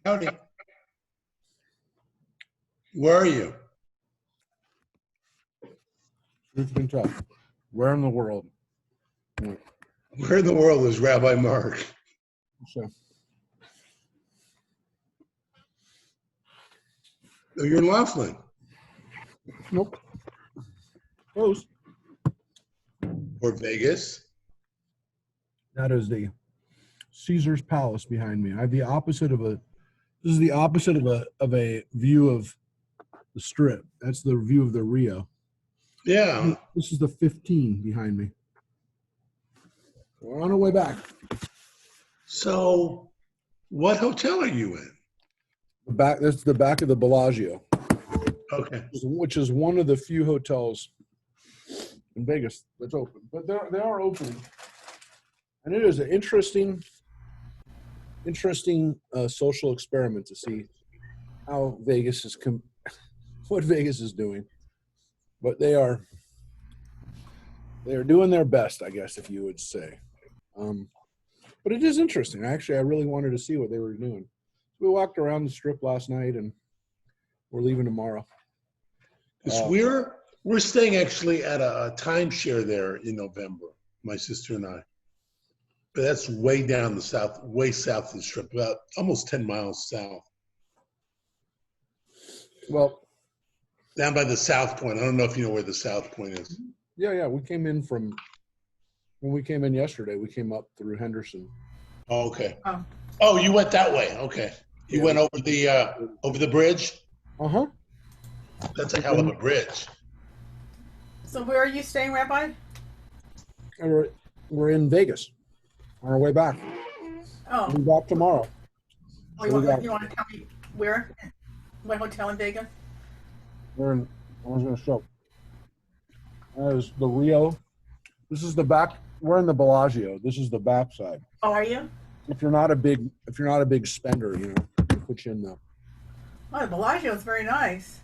Howdy. Where are you? It's been tough. Where in the world? Where in the world is Rabbi Mark? So, Oh, you're in Laughlin. nope. Close. Or Vegas. That is the Caesar's Palace behind me. I have the opposite of a. This is the opposite of a view of the Strip. That's the view of the Rio. Yeah. This is the 15 behind me. We're on our way back. So, what hotel are you in? The back. That's the back of the Bellagio, Okay. which is one of the few hotels in Vegas that's open. But they are open, and it is an interesting social experiment to see how Vegas is what Vegas is doing. But they are doing their best, I guess, if you would say. But it is interesting. Actually, I really wanted to see what they were doing. We walked around the Strip last night, and we're leaving tomorrow. Because we're staying actually at a timeshare there in November, my sister and I. But that's way down the south, way south of the Strip, about almost 10 miles south. Well, down by the South Point. I don't know if you know where the South Point is. Yeah. We came in when we came in yesterday, we came up through Henderson. Oh, okay. Oh, you went that way. Okay. You went over the bridge? Uh-huh. That's a hell of a bridge. So where are you staying, Rabbi? We're in Vegas on our way back. Oh. We'll be back tomorrow. Oh, you want to tell me where? What hotel in Vegas? I was going to show. That is the Rio. This is the back. We're in the Bellagio. This is the back side. Oh, are you? If you're not a big spender, we'll put you in the. Oh, the Bellagio is very nice.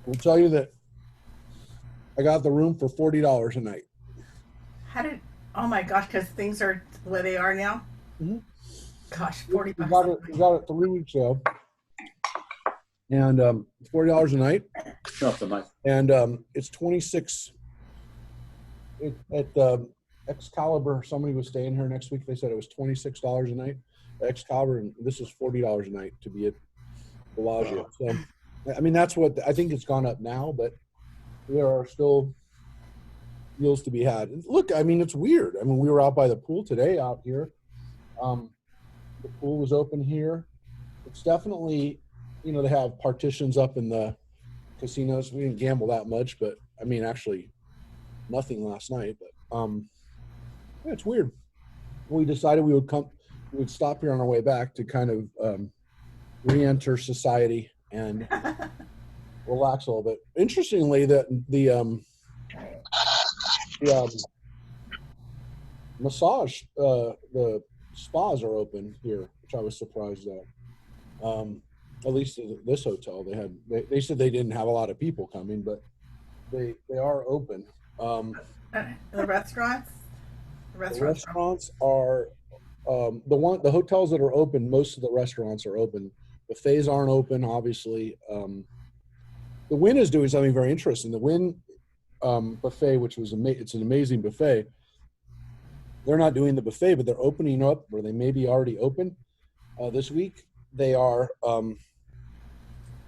We'll tell you that I got the room for $40 a night. Oh my gosh, because things are the way they are now? Mm-hmm. Gosh, $40. We got it 3 weeks ago. And $40 a night. And it's 26 at Excalibur. Somebody was staying here next week. They said it was $26 a night. Excalibur, and this is $40 a night to be at Bellagio. So, I mean, that's what I think it's gone up now, but there are still deals to be had. Look, I mean, it's weird. I mean, we were out by the pool today out here. The pool was open here. It's definitely, they have partitions up in the casinos. We didn't gamble that much, but I mean, actually nothing last night, but yeah, it's weird. We decided we would stop here on our way back to kind of re-enter society and relax a little bit. Interestingly, that the massage, the spas are open here, which I was surprised at. At least at this hotel, they said they didn't have a lot of people coming, but they are open. The restaurants? The restaurants are the hotels that are open. Most of the restaurants are open. Buffets aren't open, obviously. The Wynn is doing something very interesting. The Wynn buffet, which was it's an amazing buffet. They're not doing the buffet, but they're opening up, or they may be already open this week. They are.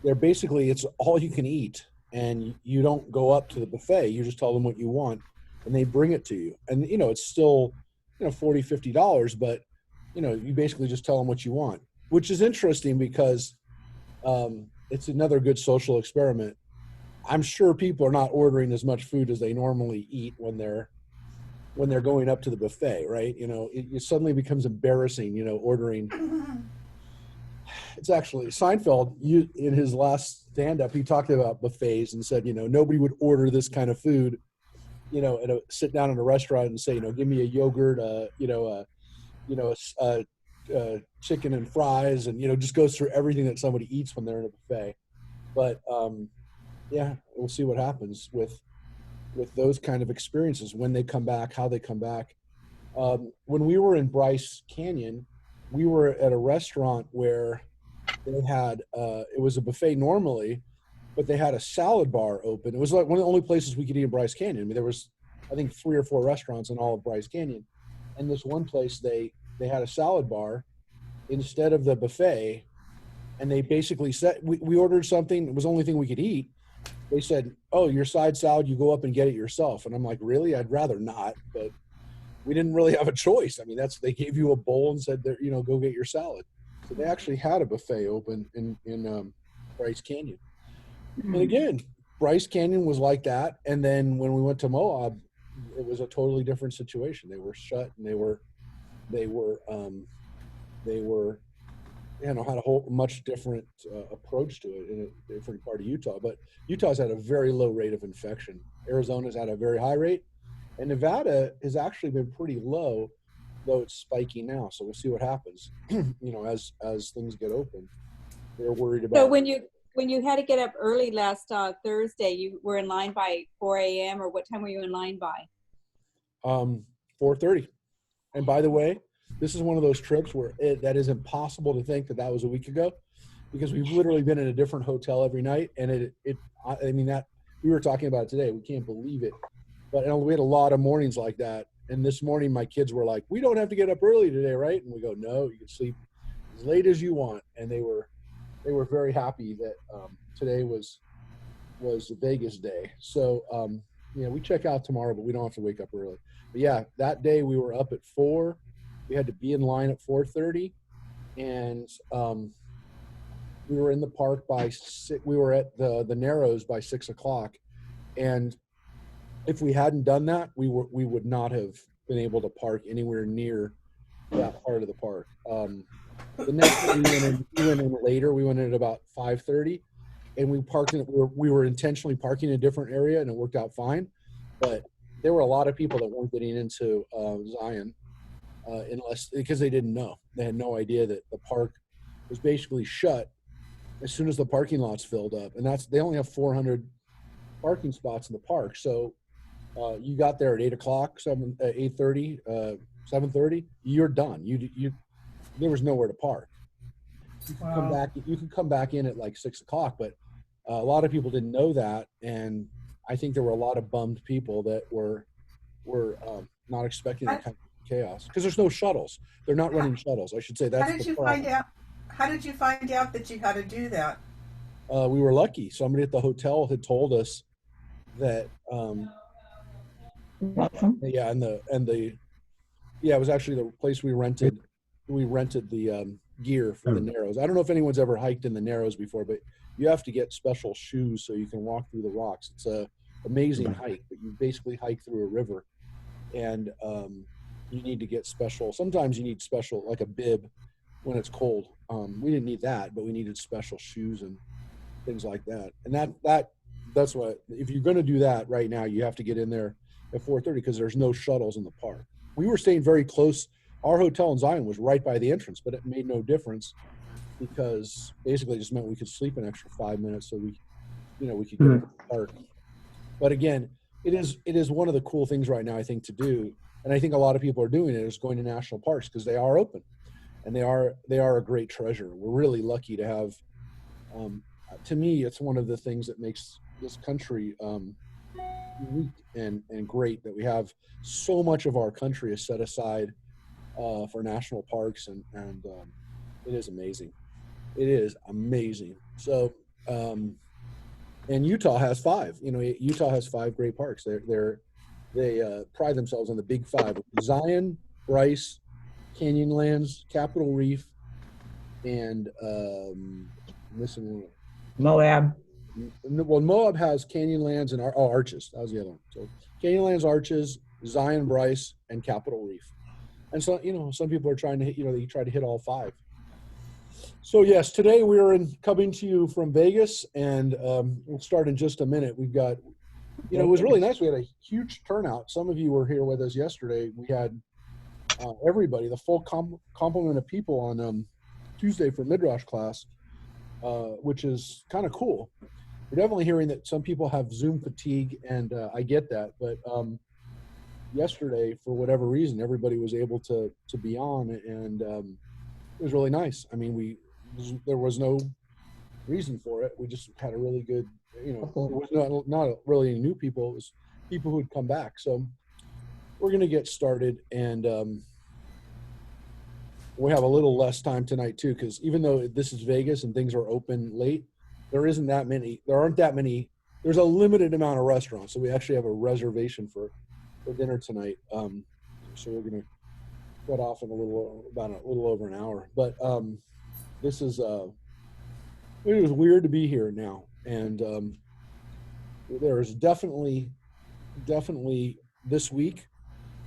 They're basically, it's all you can eat, and you don't go up to the buffet. You just tell them what you want, and they bring it to you. And it's still, $40, $50, but you basically just tell them what you want, which is interesting because it's another good social experiment. I'm sure people are not ordering as much food as they normally eat when they're going up to the buffet, right? It suddenly becomes embarrassing, ordering. It's actually Seinfeld, in his last stand-up, he talked about buffets and said, nobody would order this kind of food, sit down in a restaurant and say, give me a yogurt, chicken and fries, and, just goes through everything that somebody eats when they're in a buffet. But, yeah, we'll see what happens with those kind of experiences, when they come back, how they come back. When we were in Bryce Canyon, we were at a restaurant where they had it was a buffet normally, but they had a salad bar open. It was like one of the only places we could eat in Bryce Canyon. I mean, there was, I think, 3 or 4 restaurants in all of Bryce Canyon, and this one place they had a salad bar instead of the buffet, and they basically said we ordered something. It was the only thing we could eat. They said, "Oh, your side salad, you go up and get it yourself." And I'm like, "Really? I'd rather not." But we didn't really have a choice. I mean, they gave you a bowl and said, "There, go get your salad." So they actually had a buffet open in Bryce Canyon. And again, Bryce Canyon was like that. And then when we went to Moab, it was a totally different situation. They were shut, and they were had a whole much different approach to it in a different part of Utah. But Utah's had a very low rate of infection. Arizona's had a very high rate, and Nevada has actually been pretty low, though it's spiking now. So we'll see what happens. As things get open, they're worried about. So when you had to get up early last Thursday, you were in line by 4 a.m. or what time were you in line by? 4:30. And by the way, this is one of those trips where that is impossible to think that was a week ago, because we've literally been in a different hotel every night. And that we were talking about it today. We can't believe it. But we had a lot of mornings like that. And this morning, my kids were like, "We don't have to get up early today, right?" And we go, "No, you can sleep as late as you want." And they were very happy that today was the Vegas day. So, we check out tomorrow, but we don't have to wake up early. But yeah, that day we were up at 4. We had to be in line at 4:30, and we were in the park by 6. We were at the Narrows by 6 o'clock, and if we hadn't done that, we would not have been able to park anywhere near that part of the park. The next day we went in later. We went in at about 5:30, and we parked we were intentionally parking in a different area, and it worked out fine. But there were a lot of people that weren't getting into Zion because they didn't know. They had no idea that the park was basically shut as soon as the parking lots filled up, and they only have 400 parking spots in the park. So you got there at 8 o'clock, 8:30, 7:30. You're done. There was nowhere to park. You could come back in at like 6 o'clock, but a lot of people didn't know that, and I think there were a lot of bummed people that were not expecting that kind of chaos, because there's no shuttles. They're not running shuttles. I should say that's How did you find out that you had to do that? We were lucky. Somebody at the hotel had told us that. Yeah, it was actually the place we rented. We rented the gear for the Narrows. I don't know if anyone's ever hiked in the Narrows before, but you have to get special shoes so you can walk through the rocks. It's a amazing hike, but you basically hike through a river, and you need to get special. Sometimes you need special, like a bib when it's cold. We didn't need that, but we needed special shoes and things like that. And that's what, if you're going to do that right now, you have to get in there at 4:30 because there's no shuttles in the park. We were staying very close. Our hotel in Zion was right by the entrance, but it made no difference because basically it just meant we could sleep an extra 5 minutes so we could get to the park. But again, it is one of the cool things right now, I think, to do. And I think a lot of people are doing it, is going to national parks because they are open and they are a great treasure. We're really lucky to have, to me, it's one of the things that makes this country unique and great, that we have so much of our country is set aside for national parks, and it is amazing. It is amazing. So, and Utah has 5. Utah has 5 great parks. They pride themselves on the big 5: Zion, Bryce, Canyonlands, Capitol Reef, and missing one. Moab. Well, Moab has Canyonlands and Arches. That was the other one. So Canyonlands, Arches, Zion, Bryce, and Capitol Reef. And so, some people are trying to hit, they try to hit all 5. So yes, today we are coming to you from Vegas, and we'll start in just a minute. We've got, it was really nice. We had a huge turnout. Some of you were here with us yesterday. We had everybody, the full complement of people on Tuesday for Midrash class, which is kind of cool. We're definitely hearing that some people have Zoom fatigue, and I get that. But yesterday, for whatever reason, everybody was able to be on, and it was really nice. I mean, there was no reason for it. We just had a really good, it was not really any new people. It was people who had come back. So we're going to get started, and we have a little less time tonight too, because even though this is Vegas and things are open late, there aren't that many. There's a limited amount of restaurants, so we actually have a reservation for dinner tonight. So we're going to cut off in about a little over an hour. But this is it was weird to be here now, and there is definitely this week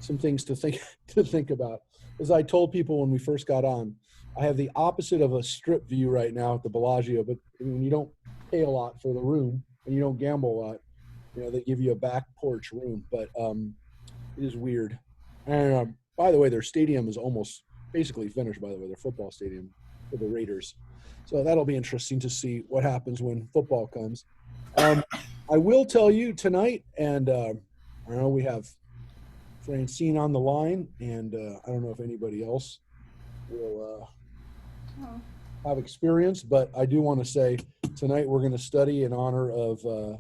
some things to think about. As I told people when we first got on, I have the opposite of a strip view right now at the Bellagio. But when you don't pay a lot for the room and you don't gamble a lot, they give you a back porch room. But it is weird. And by the way, their stadium is almost basically finished. By the way, their football stadium for the Raiders. So that'll be interesting to see what happens when football comes. I will tell you tonight, and I know we have Francine on the line, and I don't know if anybody else will have experience, but I do want to say tonight we're going to study in honor of a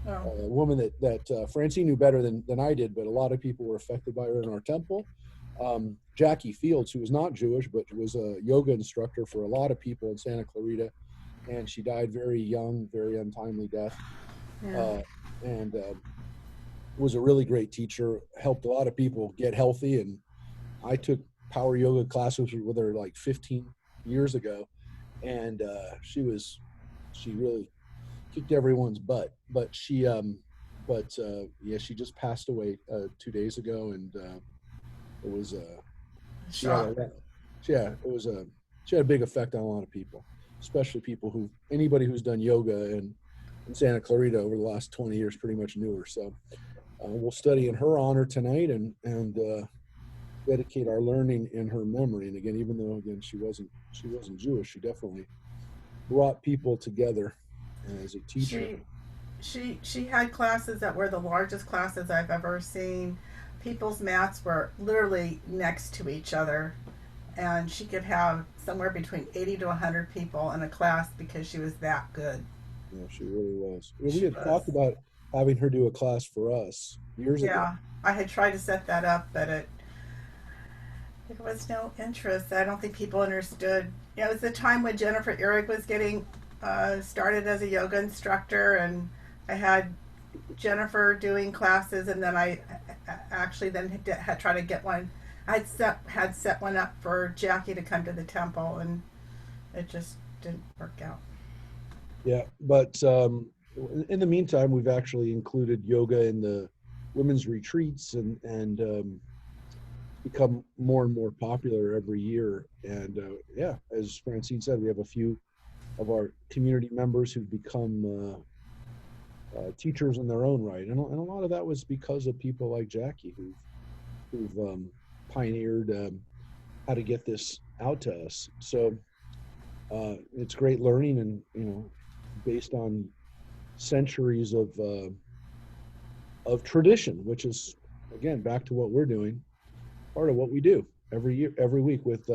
woman that Francine knew better than I did, but a lot of people were affected by her in our temple. Jackie Fields, who was not Jewish, but was a yoga instructor for a lot of people in Santa Clarita, and she died very young, very untimely death. Yeah. And was a really great teacher, helped a lot of people get healthy. And I took power yoga classes with her like 15 years ago. And she really kicked everyone's butt, but she just passed away 2 days ago. And it was she had a big effect on a lot of people, especially anybody who's done yoga in Santa Clarita over the last 20 years pretty much knew her. So we'll study in her honor tonight and dedicate our learning in her memory. And again, even though she wasn't Jewish, she definitely brought people together as a teacher. She had classes that were the largest classes I've ever seen. People's mats were literally next to each other, and she could have somewhere between 80 to 100 people in a class because she was that good. Yeah, she really was. We had talked about having her do a class for us years ago. Yeah, I had tried to set that up, but there was no interest. I don't think people understood. It was the time when Jennifer Eric was getting started as a yoga instructor, and I had Jennifer doing classes, and then I actually had tried to get one. I had set one up for Jackie to come to the temple, and it just didn't work out. Yeah, but in the meantime, we've actually included yoga in the women's retreats and become more and more popular every year. And as Francine said, we have a few of our community members who've become teachers in their own right, and a lot of that was because of people like Jackie who've pioneered how to get this out to us. So it's great learning, and based on centuries of tradition, which is again back to what we're doing, part of what we do every week with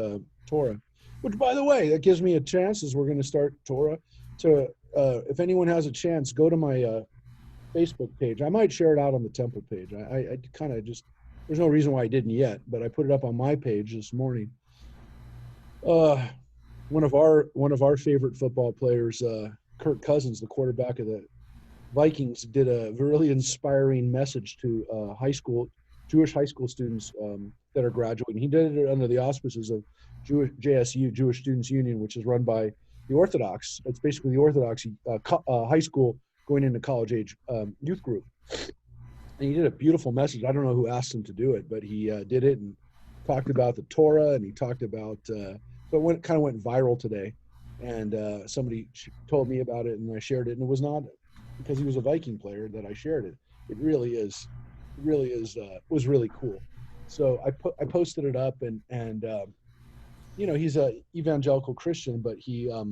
Torah. Which, by the way, that gives me a chance as we're going to start Torah to if anyone has a chance, go to my Facebook page. I might share it out on the temple page. I kind of just, there's no reason why I didn't yet, but I put it up on my page this morning. One of our favorite football players, Kirk Cousins, the quarterback of the Vikings, did a really inspiring message to Jewish high school students that are graduating. He did it under the auspices of JSU, Jewish Students Union, which is run by the Orthodox. It's basically the Orthodox high school going into college age youth group. And he did a beautiful message. I don't know who asked him to do it, but he did it and talked about the Torah, and he talked about so it kind of went viral today. And somebody told me about it, and I shared it. And it was not because he was a Viking player that I shared it. It really was really cool. So I posted it up, and he's a evangelical Christian, but he I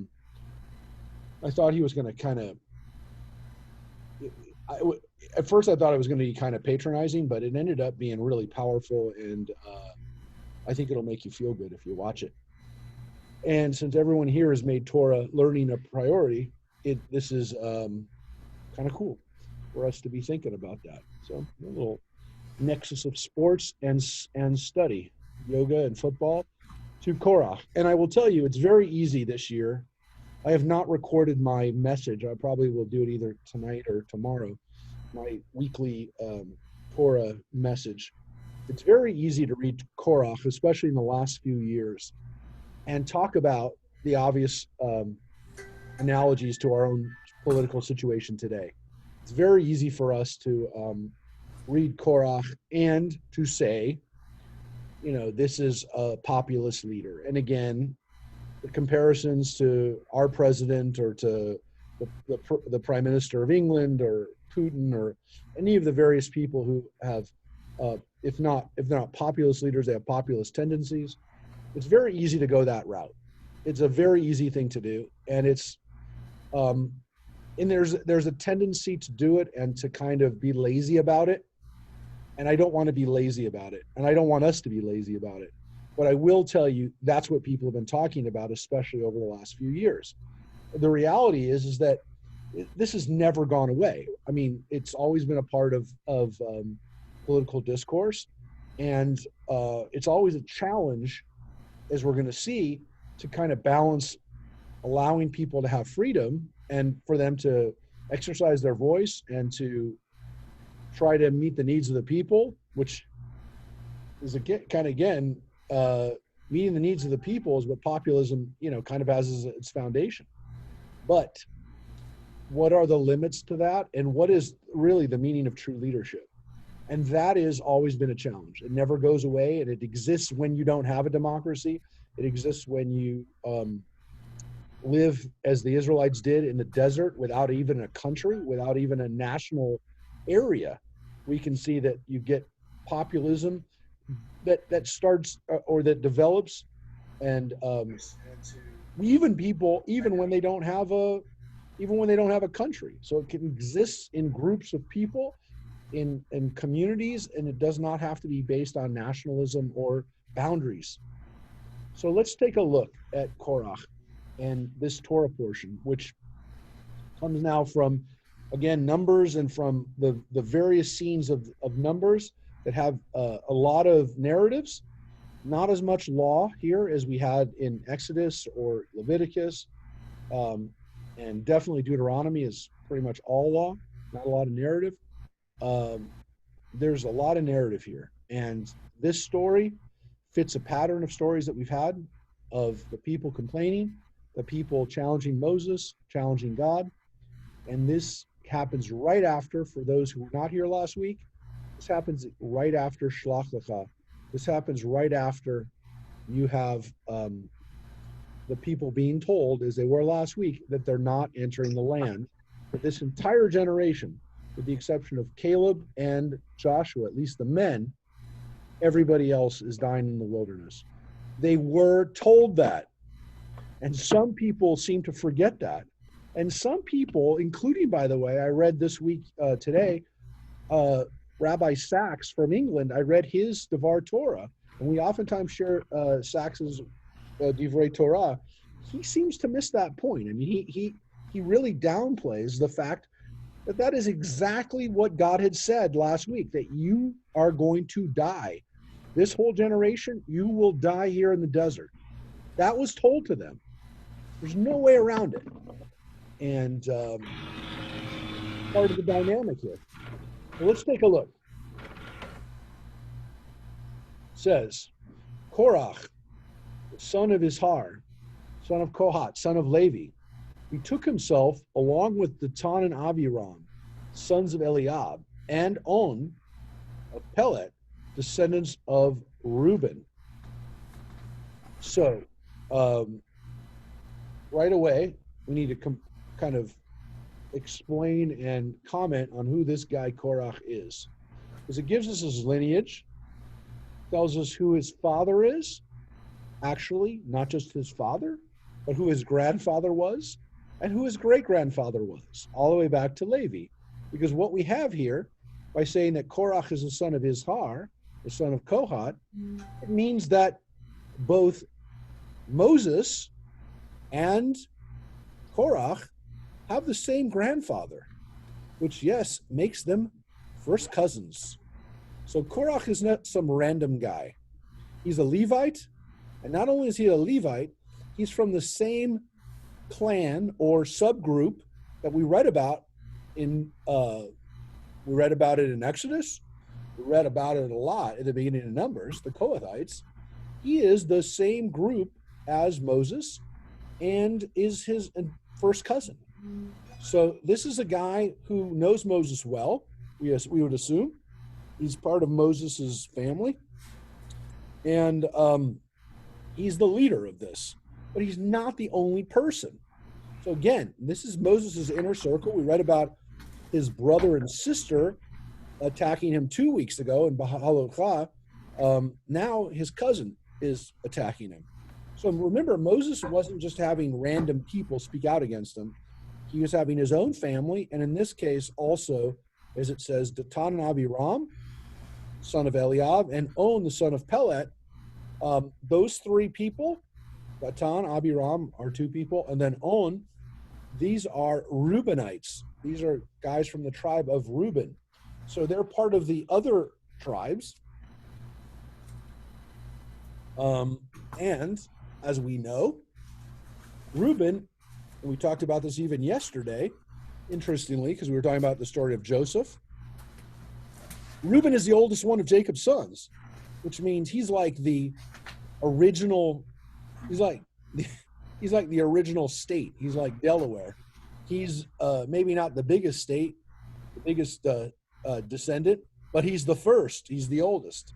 thought he was going to kind of. At first, I thought it was going to be kind of patronizing, but it ended up being really powerful, and I think it'll make you feel good if you watch it. And since everyone here has made Torah learning a priority, this is kind of cool for us to be thinking about that. So a little nexus of sports and study, yoga and football to Korach. And I will tell you, it's very easy this year. I have not recorded my message. I probably will do it either tonight or tomorrow, my weekly Torah message. It's very easy to read Korach, especially in the last few years, and talk about the obvious analogies to our own political situation today. It's very easy for us to read Korach and to say, this is a populist leader. And again, the comparisons to our president or to the Prime Minister of England or Putin or any of the various people who have, if they're not populist leaders, they have populist tendencies. It's very easy to go that route. It's a very easy thing to do, and it's and there's a tendency to do it and to kind of be lazy about it. And I don't want to be lazy about it, and I don't want us to be lazy about it. But I will tell you, that's what people have been talking about, especially over the last few years. The reality is that this has never gone away. I mean, it's always been a part of political discourse, and it's always a challenge, as we're going to see, to kind of balance allowing people to have freedom and for them to exercise their voice and to try to meet the needs of the people, which is meeting the needs of the people is what populism, kind of has as its foundation. But what are the limits to that? And what is really the meaning of true leadership? And that has always been a challenge. It never goes away, and it exists when you don't have a democracy. It exists when you live as the Israelites did in the desert without even a country, without even a national area. We can see that you get populism that starts or that develops, and even when they don't have a country. So it can exist in groups of people, in communities, and it does not have to be based on nationalism or boundaries. So let's take a look at Korach and this Torah portion, which comes now from, again, Numbers and from the various scenes of Numbers that have a lot of narratives, not as much law here as we had in Exodus or Leviticus, and definitely Deuteronomy is pretty much all law, not a lot of narrative. There's a lot of narrative here, and this story fits a pattern of stories that we've had of the people complaining, the people challenging Moses, challenging God, and this happens right after, for those who were not here last week, this happens right after Shlach Lecha. This happens right after you have the people being told, as they were last week, that they're not entering the land. But this entire generation, with the exception of Caleb and Joshua, at least the men, everybody else is dying in the wilderness. They were told that. And some people seem to forget that. And some people, including, by the way, I read this week, today, Rabbi Sachs from England, I read his Devar Torah, and we oftentimes share Sachs's Divrei Torah. He seems to miss that point. I mean, he really downplays the fact that is exactly what God had said last week, that you are going to die. This whole generation, you will die here in the desert. That was told to them. There's no way around it. And part of the dynamic here. So let's take a look. It says, Korach, the son of Izhar, son of Kohat, son of Levi, he took himself along with Datan and Aviram, sons of Eliab, and On of Pelet, descendants of Reuben. So, right away, we need to kind of explain and comment on who this guy Korach is. Because it gives us his lineage, tells us who his father is, actually, not just his father, but who his grandfather was, and who his great-grandfather was, all the way back to Levi. Because what we have here, by saying that Korach is the son of Izhar, the son of Kohat, it means that both Moses and Korach have the same grandfather, which, yes, makes them first cousins. So Korach is not some random guy. He's a Levite, and not only is he a Levite, he's from the same clan or subgroup that we read about in Exodus. We read about it a lot at the beginning of Numbers, the Kohathites. He is the same group as Moses and is his first cousin. So this is a guy who knows Moses well, we would assume. He's part of Moses's family. And he's the leader of this. But he's not the only person. So again, this is Moses's inner circle. We read about his brother and sister attacking him 2 weeks ago in Bahalotha. Now his cousin is attacking him. So remember, Moses wasn't just having random people speak out against him. He was having his own family, and in this case also, as it says, Datan and Abiram, son of Eliab, and On, the son of Pelet. Those three people, Datan, Abiram, are two people, and then On, these are Reubenites. These are guys from the tribe of Reuben. So they're part of the other tribes. And as we know, Reuben, and we talked about this even yesterday, interestingly, because we were talking about the story of Joseph. Reuben is the oldest one of Jacob's sons, which means he's like the original, he's like the original state. He's like Delaware. He's maybe not the biggest state, the biggest descendant, but he's the first. He's the oldest.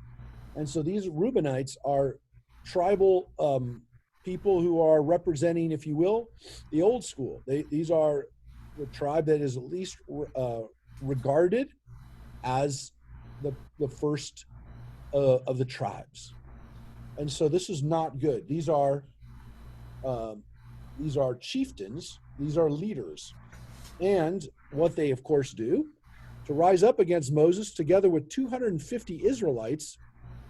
And so these Reubenites are tribal people who are representing, if you will, the old school. These are the tribe that is at least regarded as the first of the tribes. And so this is not good. These are chieftains. These are leaders. And what they, of course, do to rise up against Moses, together with 250 Israelites,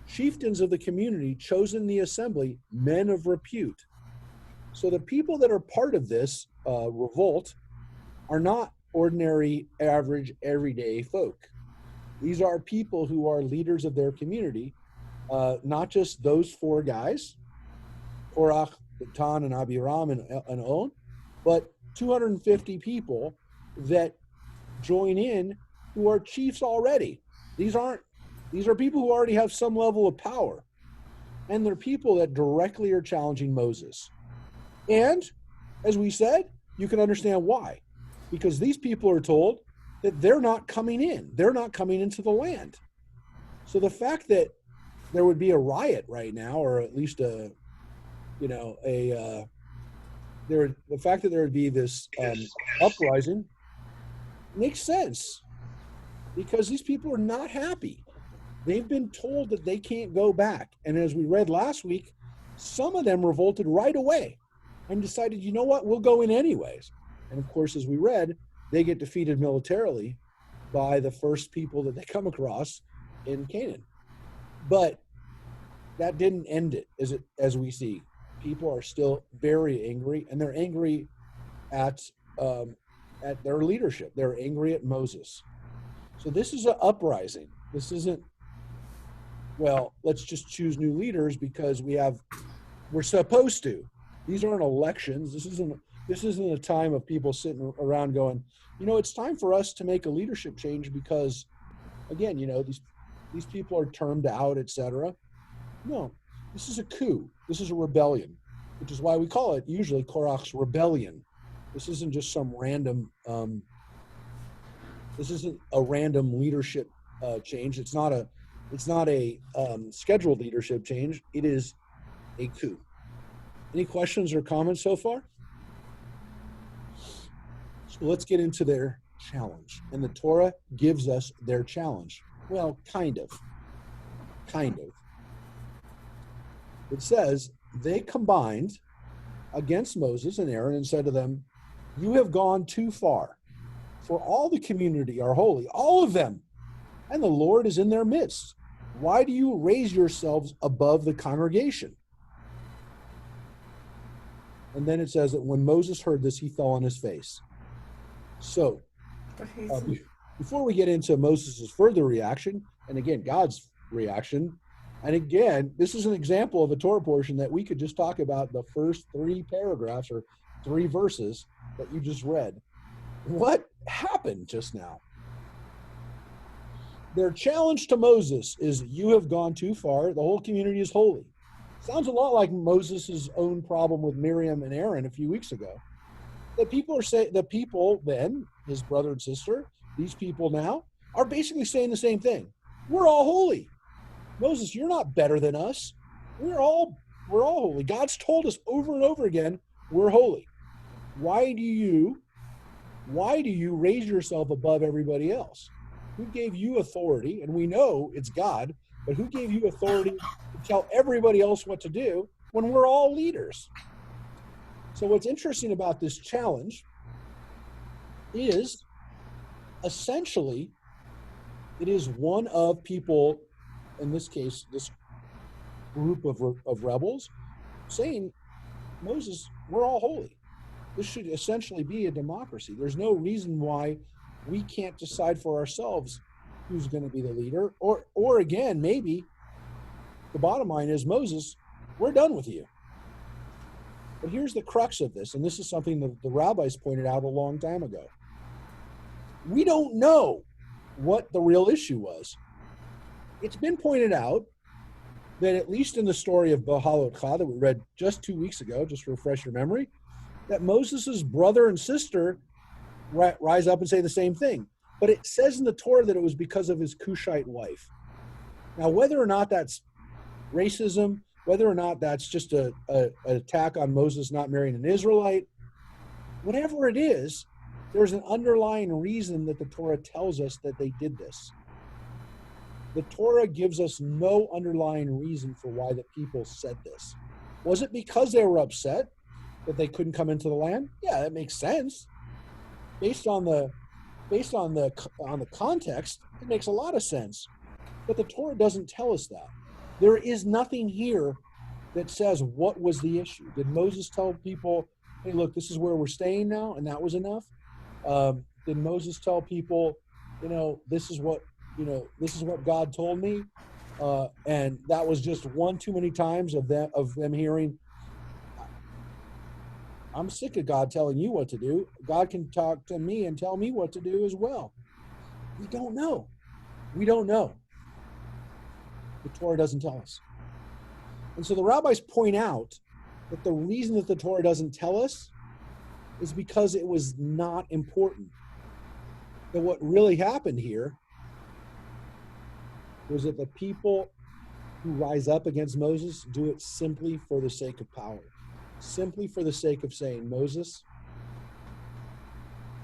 chieftains of the community, chosen in the assembly, men of repute. So the people that are part of this revolt are not ordinary, average, everyday folk. These are people who are leaders of their community, not just those four guys, Korach, Datan, and Abiram, and On, but 250 people that join in who are chiefs already. These are people who already have some level of power. And they're people that directly are challenging Moses. And, as we said, you can understand why. Because these people are told that they're not coming in. They're not coming into the land. So the fact that there would be a riot right now, or at least the fact that there would be this uprising makes sense. Because these people are not happy. They've been told that they can't go back. And as we read last week, some of them revolted right away and decided, you know what, we'll go in anyways. And of course, as we read, they get defeated militarily by the first people that they come across in Canaan. But that didn't end it, as we see. People are still very angry, and they're angry at their leadership. They're angry at Moses. So this is an uprising. This isn't, well, let's just choose new leaders because we're supposed to. These aren't elections. This isn't a time of people sitting around going, it's time for us to make a leadership change because, again, these people are termed out, etc. No, this is a coup. This is a rebellion, which is why we call it usually Korach's rebellion. This isn't just some random. This isn't a random leadership change. It's not a scheduled leadership change. It is a coup. Any questions or comments so far? So let's get into their challenge. And the Torah gives us their challenge. Well, kind of. It says, they combined against Moses and Aaron and said to them, you have gone too far. For all the community are holy, all of them, and the Lord is in their midst. Why do you raise yourselves above the congregation? And then it says that when Moses heard this, he fell on his face. So But he's, before we get into Moses' further reaction, and again, God's reaction, and again, this is an example of a Torah portion that we could just talk about the first 3 paragraphs or 3 verses that you just read. What happened just now? Their challenge to Moses is, you have gone too far. The whole community is holy. Sounds a lot like Moses' own problem with Miriam and Aaron a few weeks ago. The people then, his brother and sister, these people now, are basically saying the same thing. We're all holy. Moses, you're not better than us. We're all holy. God's told us over and over again, we're holy. Why do you raise yourself above everybody else? Who gave you authority? And we know it's God, but who gave you authority to tell everybody else what to do when we're all leaders? So what's interesting about this challenge is essentially it is one of people, in this case, this group of rebels, saying, Moses, we're all holy. This should essentially be a democracy. There's no reason why we can't decide for ourselves who's going to be the leader. Or again, maybe the bottom line is, Moses, we're done with you. But here's the crux of this, and this is something that the rabbis pointed out a long time ago. We don't know what the real issue was. It's been pointed out that, at least in the story of Bahalotcha that we read just 2 weeks ago, just to refresh your memory, that Moses' brother and sister rise up and say the same thing. But it says in the Torah that it was because of his Cushite wife. Now, whether or not that's racism, whether or not that's just an attack on Moses not marrying an Israelite, whatever it is, there's an underlying reason that the Torah tells us that they did this. The Torah gives us no underlying reason for why the people said this. Was it because they were upset that they couldn't come into the land? Yeah, that makes sense. Based on the context, it makes a lot of sense. But the Torah doesn't tell us that. There is nothing here that says what was the issue. Did Moses tell people, hey, look, this is where we're staying now, and that was enough? Did Moses tell people, this is what God told me, and that was just one too many times of them hearing, I'm sick of God telling you what to do. God can talk to me and tell me what to do as well. We don't know. The Torah doesn't tell us. And so the rabbis point out that the reason that the Torah doesn't tell us is because it was not important. That what really happened here was that the people who rise up against Moses do it simply for the sake of power. Simply for the sake of saying, Moses,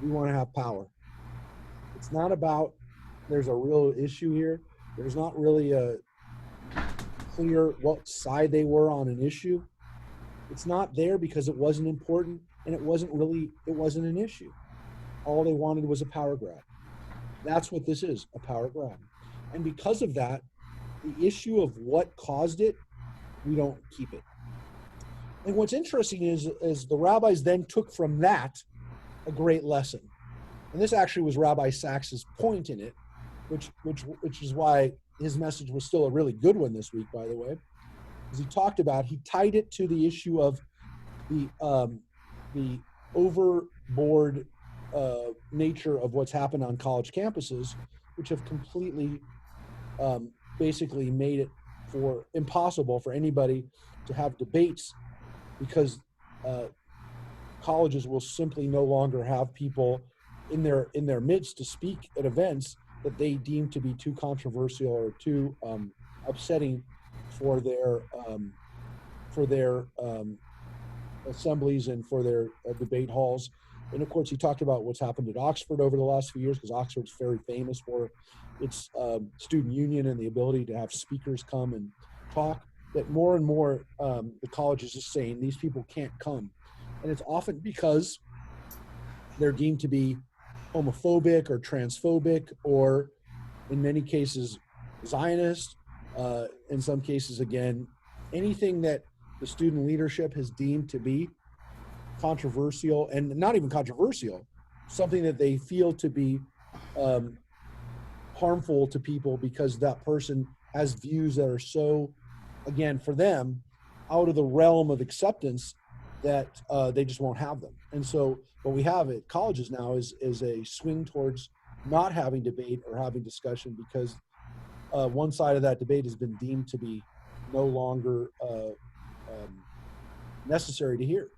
we want to have power. It's not about there's a real issue here. There's not really a clear what side they were on an issue. It's not there because it wasn't important, and it wasn't an issue. All they wanted was a power grab. That's what this is, a power grab. And because of that, the issue of what caused it, we don't keep it. And what's interesting is the rabbis then took from that a great lesson. And this actually was Rabbi Sachs's point in it, which is why his message was still a really good one this week, by the way. As he tied it to the issue of the overboard nature of what's happened on college campuses, which have completely basically made it impossible for anybody to have debates, because colleges will simply no longer have people in their midst to speak at events that they deem to be too controversial or too upsetting for their assemblies and for their debate halls. And of course, he talked about what's happened at Oxford over the last few years, because Oxford's very famous for its student union and the ability to have speakers come and talk. That more and more the college is just saying these people can't come. And it's often because they're deemed to be homophobic or transphobic, or in many cases Zionist. In some cases, again, anything that the student leadership has deemed to be controversial, and not even controversial, something that they feel to be harmful to people because that person has views that are so, again, for them, out of the realm of acceptance that they just won't have them. And so what we have at colleges now is a swing towards not having debate or having discussion because one side of that debate has been deemed to be no longer necessary to hear.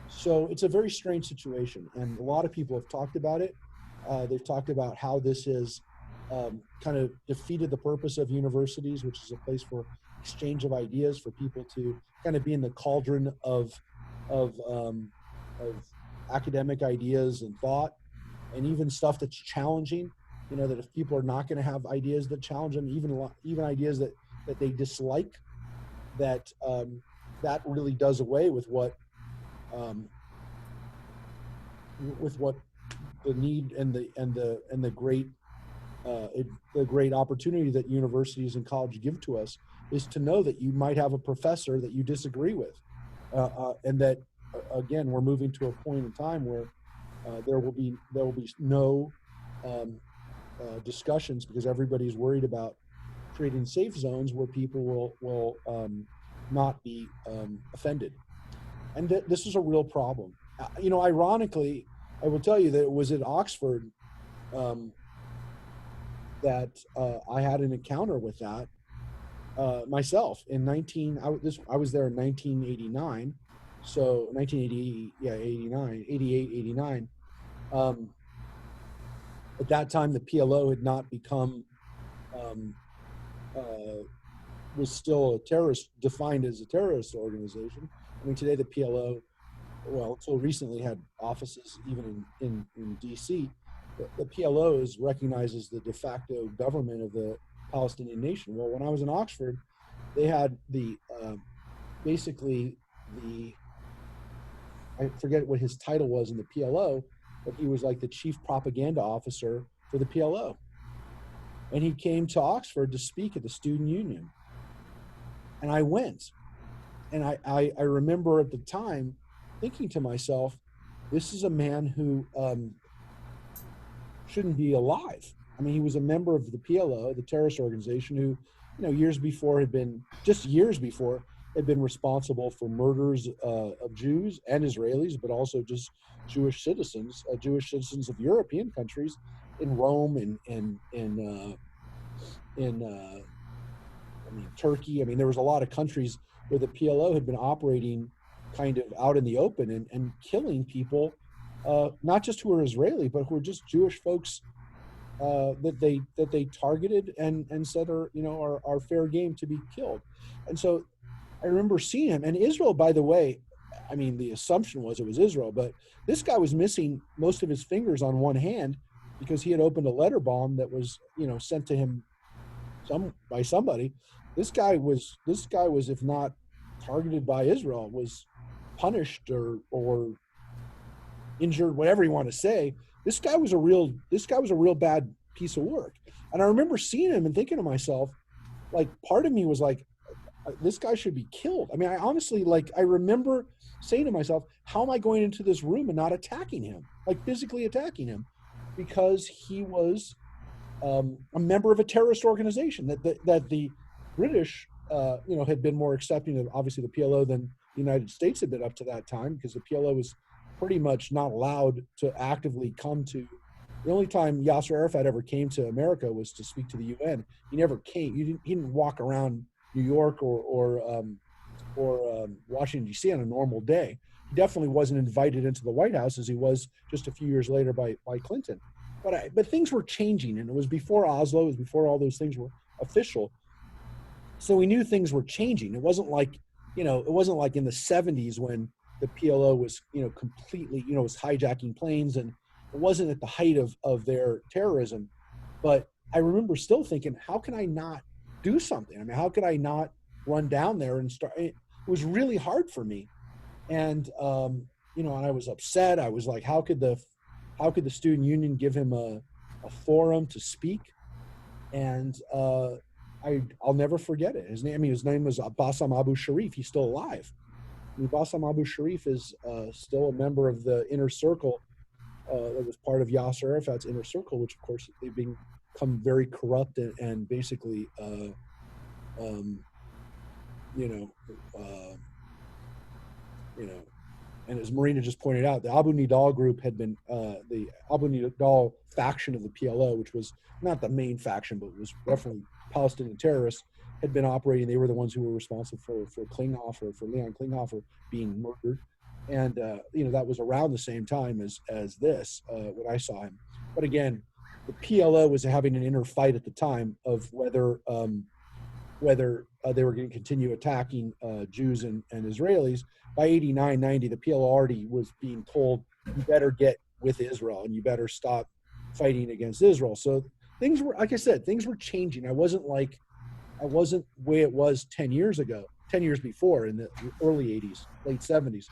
So it's a very strange situation, and a lot of people have talked about it. They've talked about how this has kind of defeated the purpose of universities, which is a place for exchange of ideas, for people to kind of be in the cauldron of academic ideas and thought, and even stuff that's challenging. You know, that if people are not going to have ideas that challenge them, even ideas that they dislike, that that really does away with what the need and the great opportunity that universities and college give to us is to know that you might have a professor that you disagree with, and that again we're moving to a point in time where there will be no discussions because everybody's worried about creating safe zones where people will not be offended, and this is a real problem. You know, ironically, I will tell you that it was at Oxford that I had an encounter with that myself in I was there in 1989, so 1980, 89, 88, 89. At that time, the PLO had not become was still a terrorist, defined as a terrorist organization. I mean, today the PLO, well, until recently had offices even in DC. The PLO is recognized as the de facto government of the Palestinian nation. Well, when I was in Oxford, they had basically I forget what his title was in the PLO, but he was like the chief propaganda officer for the PLO. And he came to Oxford to speak at the student union. And I went. And I remember at the time thinking to myself, this is a man who shouldn't be alive. I mean, he was a member of the PLO, the terrorist organization, who, you know, years before had been responsible for murders of Jews and Israelis, but also just Jewish citizens of European countries in Rome and Turkey. I mean, there was a lot of countries where the PLO had been operating kind of out in the open and killing people, not just who were Israeli, but who were just Jewish folks that they targeted and said are fair game to be killed. And so I remember seeing him. And Israel, by the way, I mean, the assumption was it was Israel, but this guy was missing most of his fingers on one hand because he had opened a letter bomb that was, you know, sent to him by somebody. This guy was, if not targeted by Israel, was punished or injured, whatever you want to say. This guy was a real bad piece of work. And I remember seeing him and thinking to myself, like, part of me was like, this guy should be killed. I mean, I honestly, I remember saying to myself, how am I going into this room and not attacking him, like physically attacking him, because he was a member of a terrorist organization that the British, had been more accepting of, obviously, the PLO than the United States had been up to that time, because the PLO was pretty much not allowed to actively come to. The only time Yasser Arafat ever came to America was to speak to the UN. He never came. He didn't walk around New York or Washington, D.C. on a normal day. He definitely wasn't invited into the White House as he was just a few years later by Clinton. But things were changing, and it was before Oslo. It was before all those things were official. So we knew things were changing. It wasn't like in the 70s when the PLO was, completely, was hijacking planes, and it wasn't at the height of their terrorism. But I remember still thinking, how can I not do something? I mean, how could I not run down there and start? It was really hard for me. And, and I was upset. I was like, how could the student union give him a forum to speak? And I'll never forget it. His name was Bassam Abu Sharif. He's still alive. Bassam Abu Sharif is still a member of the inner circle that was part of Yasser Arafat's inner circle, which of course they've become very corrupt and basically, and as Marina just pointed out, the Abu Nidal group had been the Abu Nidal faction of the PLO, which was not the main faction, but was definitely Palestinian terrorists, had been operating. They were the ones who were responsible for Klinghoffer, for Leon Klinghoffer being murdered. And, that was around the same time as this, when I saw him. But again, the PLO was having an inner fight at the time of whether they were going to continue attacking Jews and Israelis. By 89, 90, the PLO already was being told, you better get with Israel and you better stop fighting against Israel. So things were, like I said, things were changing. I wasn't the way it was 10 years ago, 10 years before in the early 80s, late 70s.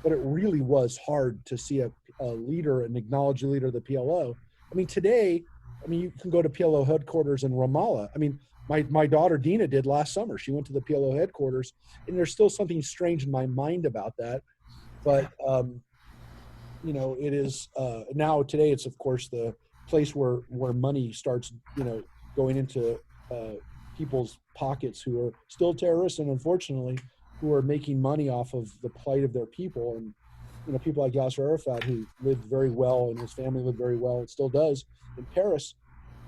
But it really was hard to see a leader, an acknowledged leader of the PLO. I mean, today, you can go to PLO headquarters in Ramallah. I mean, my daughter Dina did last summer. She went to the PLO headquarters, and there's still something strange in my mind about that. But it is now today. It's of course the place where money starts, going into people's pockets who are still terrorists and unfortunately who are making money off of the plight of their people. And people like Yasser Arafat, who lived very well and his family lived very well, and still does in Paris.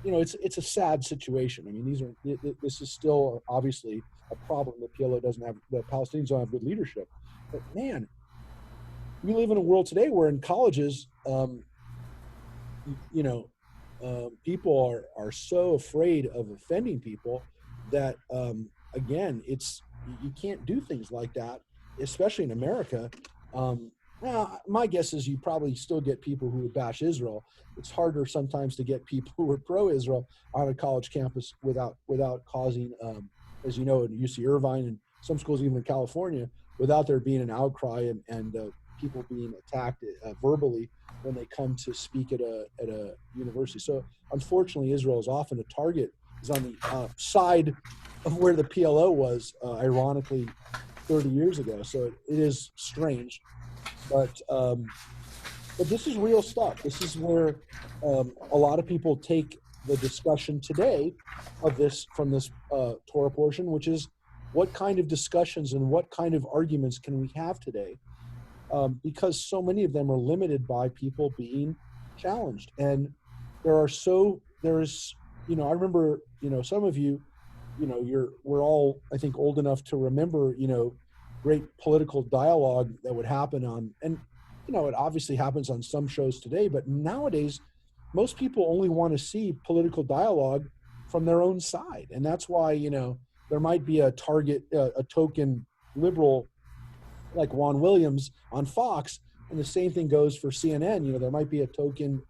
It's a sad situation. I mean, this is still obviously a problem. The PLO doesn't have, the Palestinians don't have good leadership. But man, we live in a world today where in colleges, people are so afraid of offending people that, again, you can't do things like that, especially in America. Now, my guess is you probably still get people who would bash Israel. It's harder sometimes to get people who are pro-Israel on a college campus without causing, as you know, in UC Irvine and some schools even in California, without there being an outcry and people being attacked verbally when they come to speak at a university. So unfortunately, Israel is often a target, is on the side of where the PLO was, ironically, 30 years ago. So it is strange. But this is real stuff. This is where a lot of people take the discussion today of this from this Torah portion, which is what kind of discussions and what kind of arguments can we have today? Because so many of them are limited by people being challenged. And I remember, some of you, we're all, I think, old enough to remember, great political dialogue that would happen it obviously happens on some shows today, but nowadays, most people only want to see political dialogue from their own side. And that's why, there might be a token liberal like Juan Williams on Fox, and the same thing goes for CNN. There might be a token,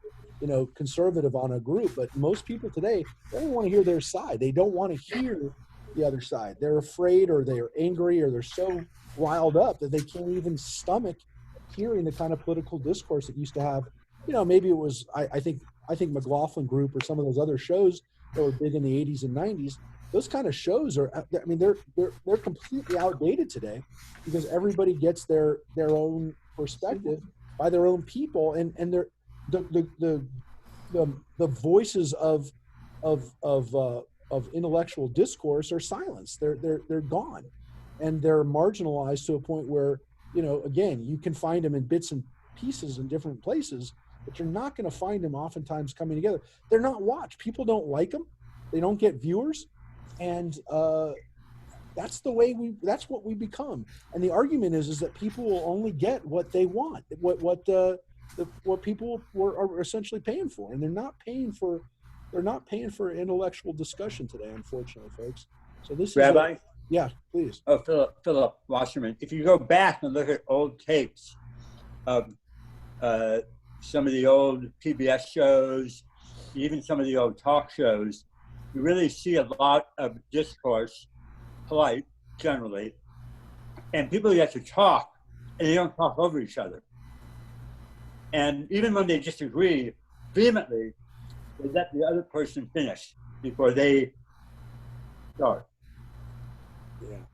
conservative on a group, but most people today, they don't want to hear their side. They don't want to hear the other side. They're afraid, or they're angry, or they're so riled up that they can't even stomach hearing the kind of political discourse that used to have. Maybe it was, I think McLaughlin Group or some of those other shows that were big in the 80s and 90s. Those kind of shows are, they're completely outdated today because everybody gets their own perspective by their own people, and they're the voices of intellectual discourse are silenced. They're gone, and they're marginalized to a point where, again, you can find them in bits and pieces in different places, but you're not going to find them oftentimes coming together. They're not watched. People don't like them. They don't get viewers. And that's what we become. And the argument is that people will only get what they want, what people are essentially paying for, and they're not paying for intellectual discussion today, unfortunately, folks. So this Rabbi? Yeah, please. Oh, Philip Wasserman. If you go back and look at old tapes of some of the old PBS shows, even some of the old talk shows, you really see a lot of discourse, polite generally, and people get to talk, and they don't talk over each other. And even when they disagree vehemently, they let the other person finish before they start. Yeah.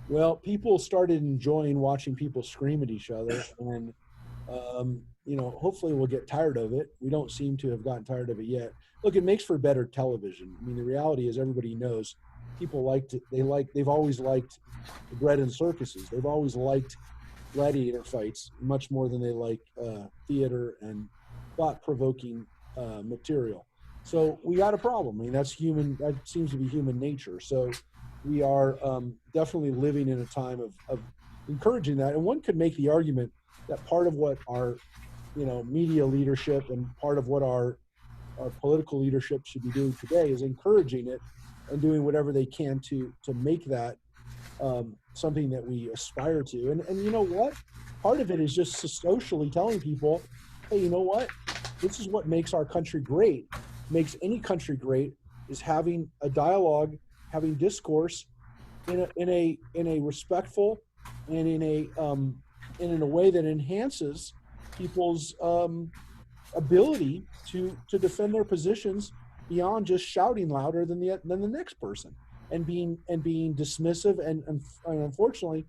Well, people started enjoying watching people scream at each other, and hopefully we'll get tired of it. We don't seem to have gotten tired of it yet. Look, it makes for better television. I mean, the reality is everybody knows people they've always liked the bread and circuses. They've always liked gladiator fights much more than they like theater and thought-provoking material. So we got a problem. I mean, that's human. That seems to be human nature. So we are definitely living in a time of encouraging that. And one could make the argument that part of what our, media leadership and part of what our political leadership should be doing today is encouraging it and doing whatever they can to make that something that we aspire to. And you know what? Part of it is just socially telling people, hey, you know what? This is what makes our country great, makes any country great, is having a dialogue, having discourse in a respectful and in a way that enhances people's ability to defend their positions beyond just shouting louder than the next person and being dismissive and unfortunately,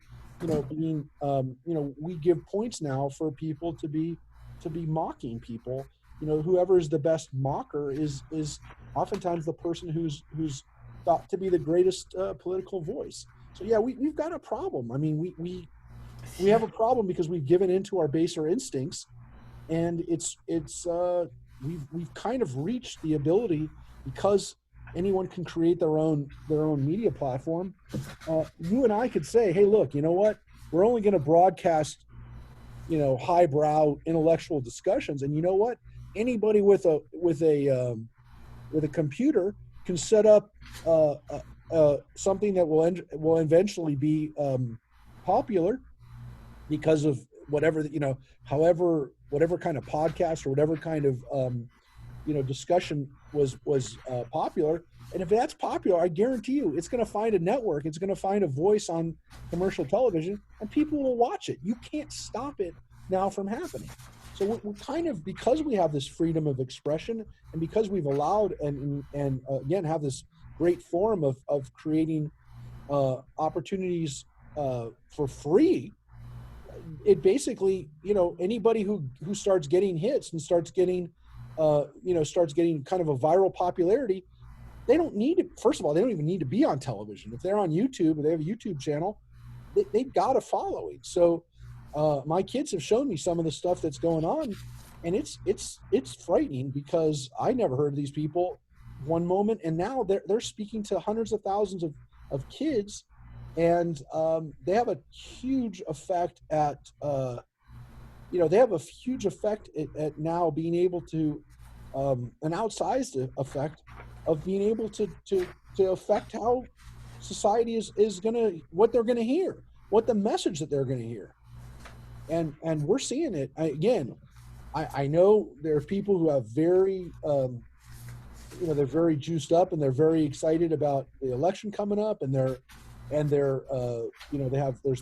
we give points now for people to be mocking people. Whoever is the best mocker is oftentimes the person who's thought to be the greatest political voice. So yeah, we've got a problem. I mean, we have a problem because we've given into our baser instincts, and we've kind of reached the ability, because anyone can create their own media platform. You and I could say, hey, look, you know what? We're only going to broadcast, highbrow intellectual discussions, and you know what? Anybody with a computer can set up something that will eventually be popular because of whatever whatever kind of podcast or whatever kind of discussion was popular. And if that's popular, I guarantee you it's going to find a network, it's going to find a voice on commercial television, and people will watch it. You can't stop it now from happening. So we're kind of, because we have this freedom of expression, and because we've allowed and again have this great forum of creating opportunities for free, it basically, anybody who starts getting hits and starts getting kind of a viral popularity, they don't need to, first of all, they don't even need to be on television. If they're on YouTube or they have a YouTube channel, they've got a following. So my kids have shown me some of the stuff that's going on, and it's frightening, because I never heard of these people one moment, and now they're speaking to hundreds of thousands of kids, and they have a huge effect at now being able to an outsized effect of being able to affect how society is gonna, what they're gonna hear, what the message that they're gonna hear. And we're seeing it. I know there are people who have very, they're very juiced up and they're very excited about the election coming up, and there's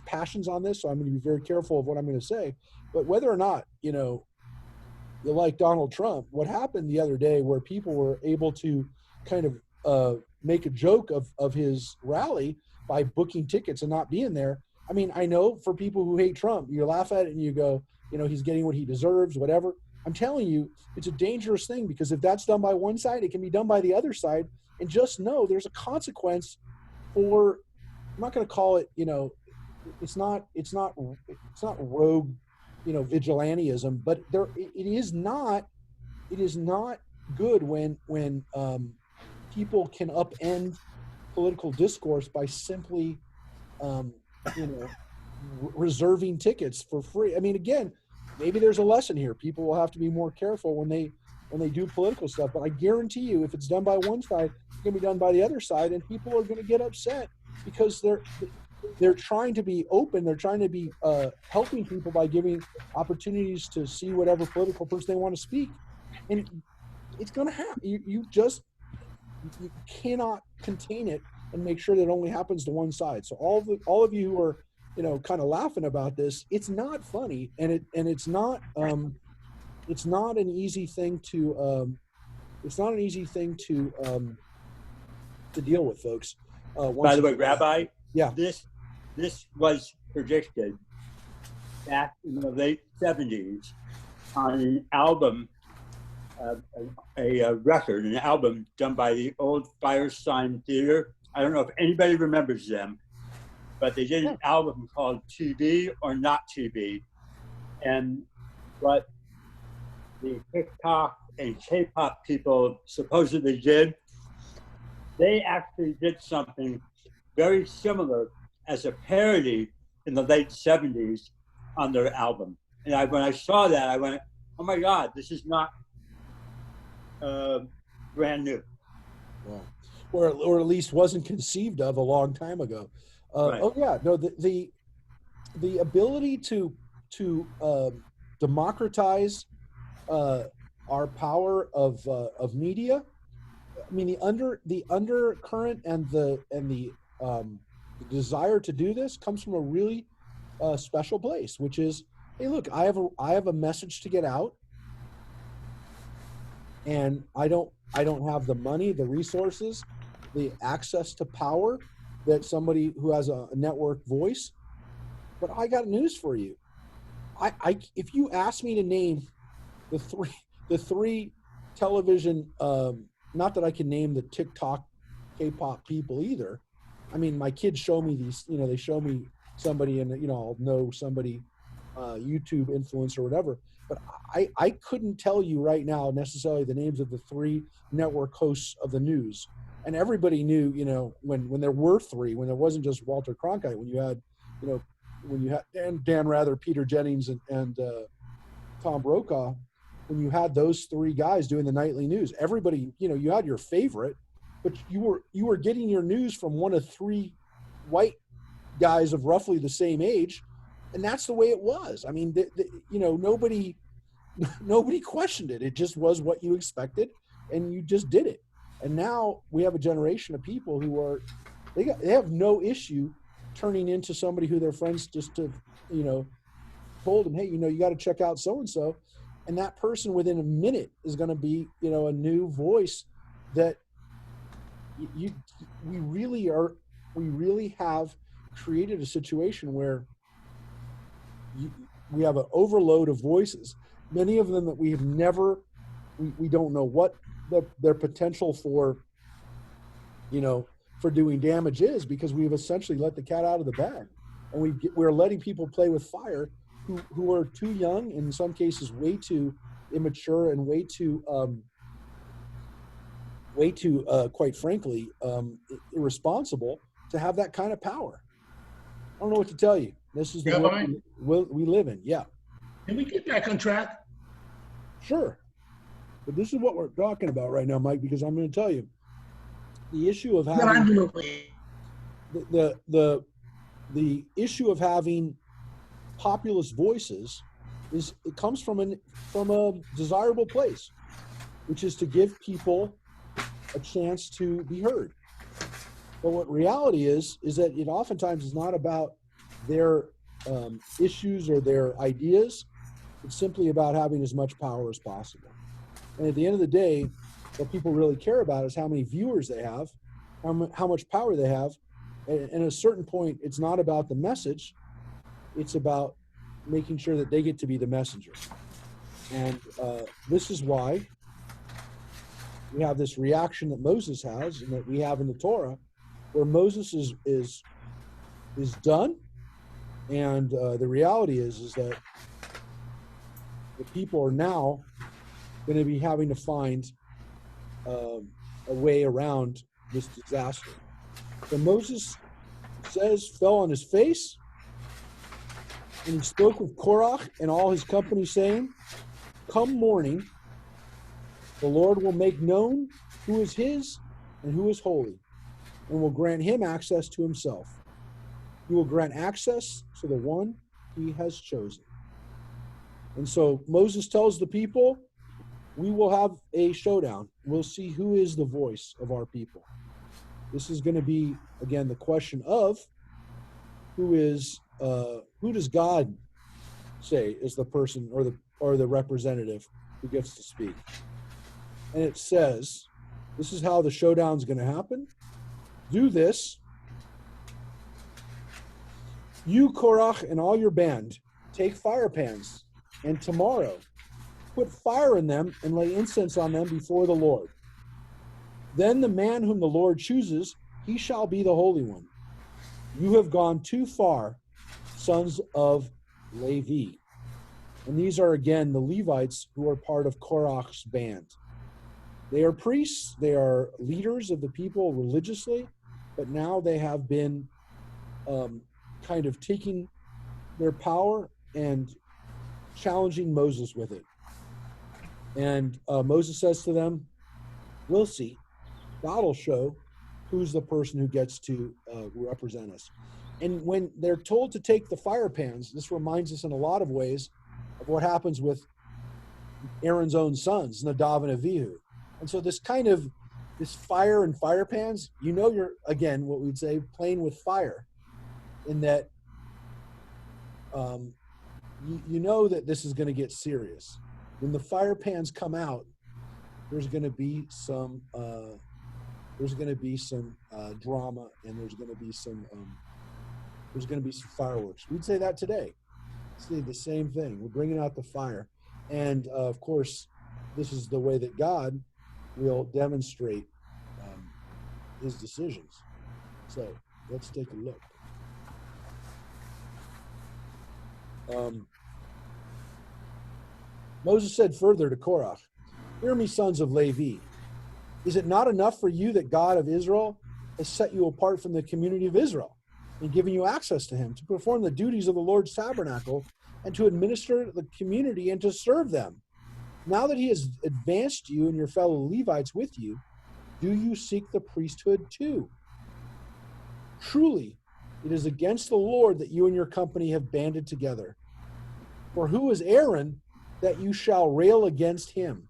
passions on this. So I'm going to be very careful of what I'm going to say. But whether or not, you like Donald Trump, what happened the other day where people were able to kind of make a joke of his rally by booking tickets and not being there. I mean, I know for people who hate Trump, you laugh at it and you go, he's getting what he deserves, whatever. I'm telling you, it's a dangerous thing, because if that's done by one side, it can be done by the other side. And just know there's a consequence for, I'm not going to call it, it's not rogue, vigilantism, but it is not good when people can upend political discourse by simply, reserving tickets for free. I mean, again, maybe there's a lesson here. People will have to be more careful when they do political stuff. But I guarantee you, if it's done by one side, it's going to be done by the other side, and people are going to get upset because they're trying to be open. They're trying to be helping people by giving opportunities to see whatever political person they want to speak, and it's going to happen. You cannot contain it and make sure that it only happens to one side. So all of you who are kind of laughing about this, it's not funny, and it's not an easy thing to deal with, folks. By the way, Rabbi, yeah, this this was predicted back in the late 70s on an album, a record, an album done by the old Firesign Theater. I don't know if anybody remembers them, but they did an album called TV or Not TV. And what the TikTok and K-pop people supposedly did, they actually did something very similar as a parody in the late 70s on their album. And when I saw that, I went, oh my God, this is not brand new. Wow. Or at least wasn't conceived of a long time ago. Right. Oh yeah, no, the ability to democratize our power of media. I mean, the undercurrent and the desire to do this comes from a really special place, which is, hey, look, I have a message to get out, and I don't have the money, the resources, the access to power that somebody who has a network voice. But I got news for you. If you ask me to name the three television, not that I can name the TikTok K-pop people either. I mean, my kids show me these, they show me somebody, and I'll know somebody, YouTube influencer or whatever. But I couldn't tell you right now necessarily the names of the three network hosts of the news. And everybody knew, when there were three, when there wasn't just Walter Cronkite, when you had Dan Rather, Peter Jennings, and Tom Brokaw, when you had those three guys doing the nightly news, everybody, you had your favorite, but you were getting your news from one of three white guys of roughly the same age, and that's the way it was. I mean, nobody questioned it. It just was what you expected, and you just did it. And now we have a generation of people who they have no issue turning into somebody who their friends just to, told them, hey, you got to check out so-and-so. And that person within a minute is going to be, a new voice that we really have created a situation where we have an overload of voices, many of them that we don't know what their potential for doing damage is, because we've essentially let the cat out of the bag, and we're letting people play with fire who are too young, in some cases way too immature, and way too quite frankly irresponsible to have that kind of power. I don't know what to tell you. This is the world we live in. Yeah. Can we get back on track? Sure. But this is what we're talking about right now, Mike, because I'm going to tell you the issue of having the issue of having populist voices it comes from a desirable place, which is to give people a chance to be heard. But what reality is that it oftentimes is not about their issues or their ideas. It's simply about having as much power as possible. And at the end of the day, what people really care about is how many viewers they have, how much power they have. And at a certain point, it's not about the message. It's about making sure that they get to be the messenger. And this is why we have this reaction that Moses has, and that we have in the Torah, where Moses is done. And the reality is that the people are now going to be having to find a way around this disaster. So Moses fell on his face, and he spoke with Korach and all his company, saying, "Come morning, the Lord will make known who is his and who is holy, and will grant him access to himself. He will grant access to the one he has chosen." And so Moses tells the people, we will have a showdown. We'll see who is the voice of our people. This is going to be, again, the question of who does God say is the person or the representative who gets to speak. And it says, this is how the showdown is going to happen. Do this, You, Korach, and all your band, take fire pans, and tomorrow put fire in them and lay incense on them before the Lord. Then the man whom the Lord chooses, he shall be the Holy One. You have gone too far, sons of Levi. And these are, again, the Levites who are part of Korach's band. They are priests, they are leaders of the people religiously, but now they have been kind of taking their power and challenging Moses with it. And Moses says to them, we'll see. God will show who's the person who gets to represent us. And when they're told to take the fire pans, this reminds us in a lot of ways of what happens with Aaron's own sons, Nadav and Avihu. And so this fire and fire pans, you're, again, what we'd say, playing with fire, in that you know that this is going to get serious. When the fire pans come out, there's going to be some drama, and there's going to be some fireworks. We'd say that today. See the same thing. We're bringing out the fire, and of course, this is the way that God will demonstrate his decisions. So let's take a look. Moses said further to Korach, "Hear me, sons of Levi. Is it not enough for you that God of Israel has set you apart from the community of Israel and given you access to him to perform the duties of the Lord's tabernacle and to administer the community and to serve them? Now that he has advanced you and your fellow Levites with you, do you seek the priesthood too? Truly, it is against the Lord that you and your company have banded together. For who is Aaron that you shall rail against him?"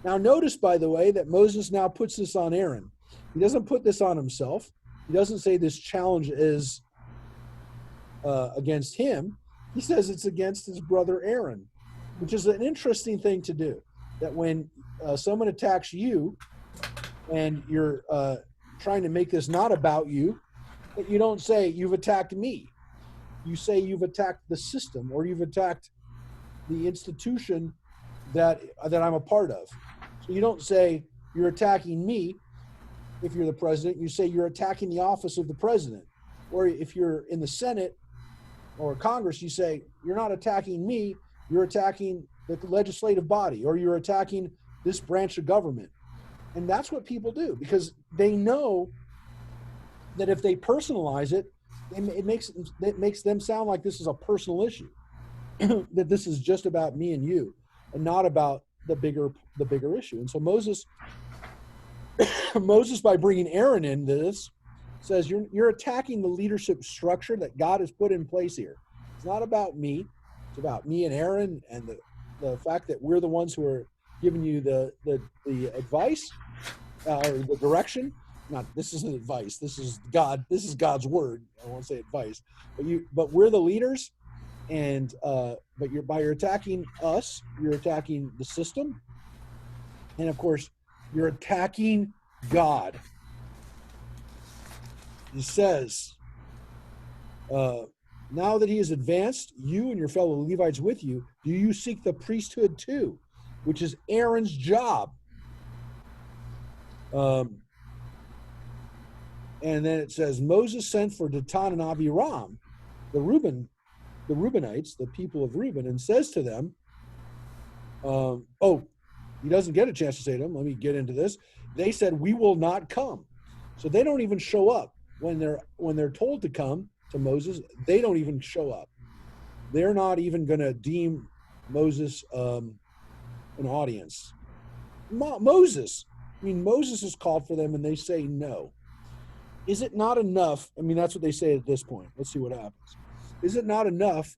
Now notice, by the way, that Moses now puts this on Aaron. He doesn't put this on himself. He doesn't say this challenge is against him. He says it's against his brother Aaron, which is an interesting thing to do. That when someone attacks you and you're trying to make this not about you, that you don't say, "You've attacked me." You say, "You've attacked the system," or "You've attacked the institution that I'm a part of." So you don't say, "You're attacking me." If you're the president, you say, "You're attacking the office of the president." Or if you're in the Senate or Congress, you say, "You're not attacking me, you're attacking the legislative body," or "You're attacking this branch of government." And that's what people do, because they know that if they personalize it, it makes them sound like this is a personal issue, that this is just about me and you, and not about the bigger issue. And so Moses, by bringing Aaron into this, says you're attacking the leadership structure that God has put in place here. It's not about me. It's about me and Aaron, and the fact that we're the ones who are giving you the advice or the direction. Not, this isn't advice. This is God. This is God's word. I won't say advice, but we're the leaders. And but by attacking us, you're attacking the system, and of course, you're attacking God. He says, "Now that he has advanced you and your fellow Levites with you, do you seek the priesthood too, which is Aaron's job?" And then it says, Moses sent for Dathan and Abiram, the Reubenites, the people of Reuben, and says to them, he doesn't get a chance to say to them, let me get into this. They said, "We will not come." So they don't even show up. When they're told to come to Moses, they don't even show up. They're not even going to deem Moses an audience. Moses is called for them, and they say no. Is it not enough? That's what they say at this point. Let's see what happens. Is it not enough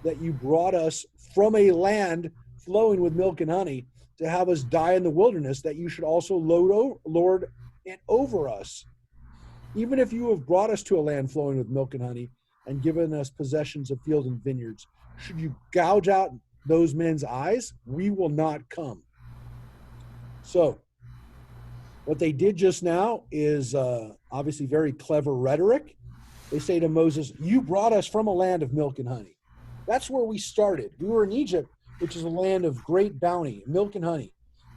that you brought us from a land flowing with milk and honey to have us die in the wilderness, that you should also lord it over us? Even if you have brought us to a land flowing with milk and honey and given us possessions of fields and vineyards, should you gouge out those men's eyes? We will not come. So what they did just now is obviously very clever rhetoric. they say to Moses, you brought us from a land of milk and honey. That's where we started. We were in Egypt, which is a land of great bounty, milk and honey.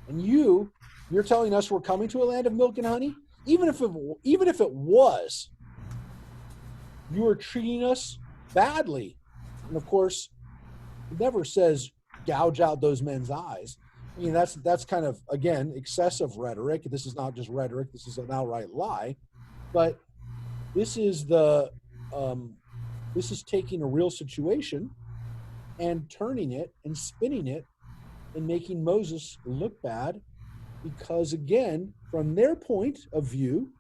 And you're telling us we're coming to a land of milk and honey? Even if it was, you are treating us badly. And of course, it never says gouge out those men's eyes. I mean, that's kind of, again, excessive rhetoric. This is not just rhetoric. This is an outright lie. But this is taking a real situation and turning it and spinning it and making Moses look bad because, again, from their point of view,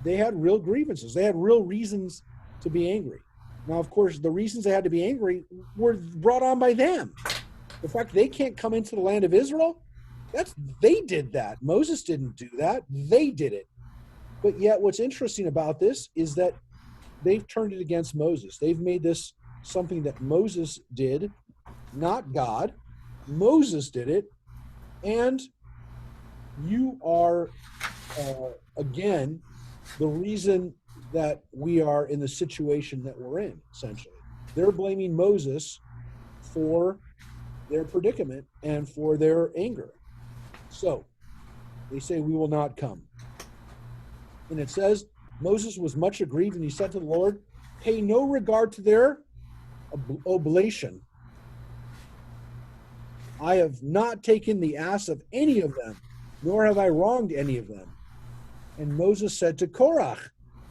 they had real grievances. They had real reasons to be angry. Now, of course, the reasons they had to be angry were brought on by them. The fact they can't come into the land of Israel, they did that. Moses didn't do that. They did it. But yet what's interesting about this is that they've turned it against Moses. They've made this something that Moses did, not God. Moses did it. And you are, again, the reason that we are in the situation that we're in, essentially. They're blaming Moses for their predicament and for their anger. So they say, we will not come. And it says, Moses was much aggrieved, and he said to the Lord, pay no regard to their oblation. I have not taken the ass of any of them, nor have I wronged any of them. And Moses said to Korach,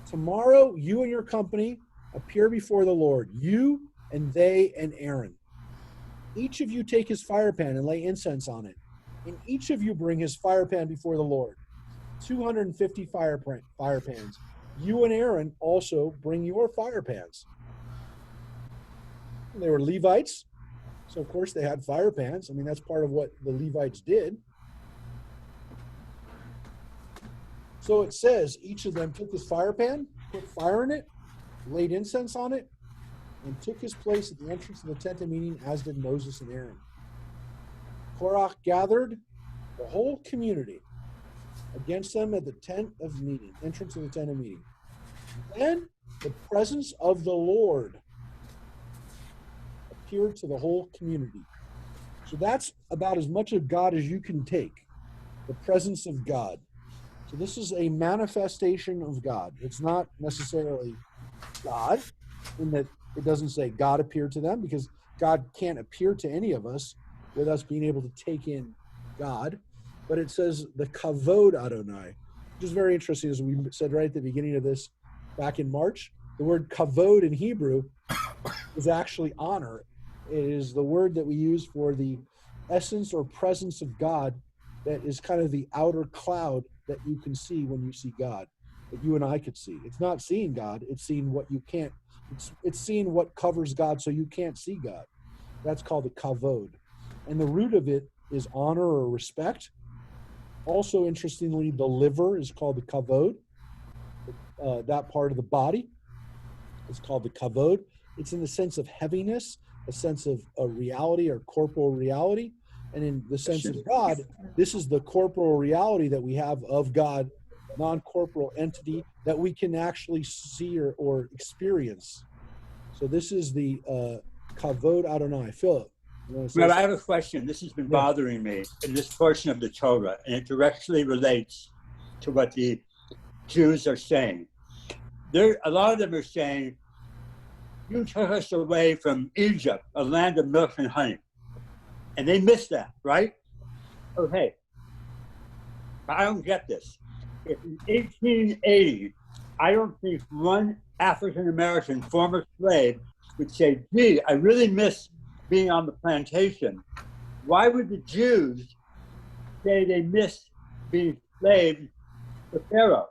tomorrow you and your company appear before the Lord, you and they and Aaron. Each of you take his fire pan and lay incense on it, and each of you bring his fire pan before the Lord. 250 fire pans. You and Aaron also bring your fire pans. And they were Levites, so of course they had fire pans. I mean, that's part of what the Levites did. So it says each of them took his fire pan, put fire in it, laid incense on it, and took his place at the entrance of the tent of meeting, as did Moses and Aaron. Korach gathered the whole community against them at the tent of meeting, entrance of the tent of meeting. Then the presence of the Lord appeared to the whole community. So that's about as much of God as you can take, the presence of God. So this is a manifestation of God. It's not necessarily God, in that it doesn't say God appeared to them, because God can't appear to any of us with us being able to take in God. But it says the kavod Adonai, which is very interesting, as we said right at the beginning of this back in March. The word kavod in Hebrew is actually honor. It is the word that we use for the essence or presence of God that is kind of the outer cloud that you can see when you see God, that you and I could see. It's not seeing God, it's seeing what you can't, it's seeing what covers God so you can't see God. That's called the kavod. And the root of it is honor or respect. Also, interestingly, the liver is called the kavod. That part of the body is called the kavod. It's in the sense of heaviness, a sense of a reality or corporal reality. And in the sense of God, this is the corporal reality that we have of God, non-corporal entity that we can actually see or experience. So this is the kavod Adonai. Philip. Well, I have a question. This has been bothering me in this portion of the Torah, and it directly relates to what the Jews are saying. A lot of them are saying, you took us away from Egypt, a land of milk and honey. And they missed that, right? Okay. I don't get this. If in 1880, I don't think one African-American former slave would say, gee, I really miss being on the plantation. Why would the Jews say they miss being slaves to Pharaoh?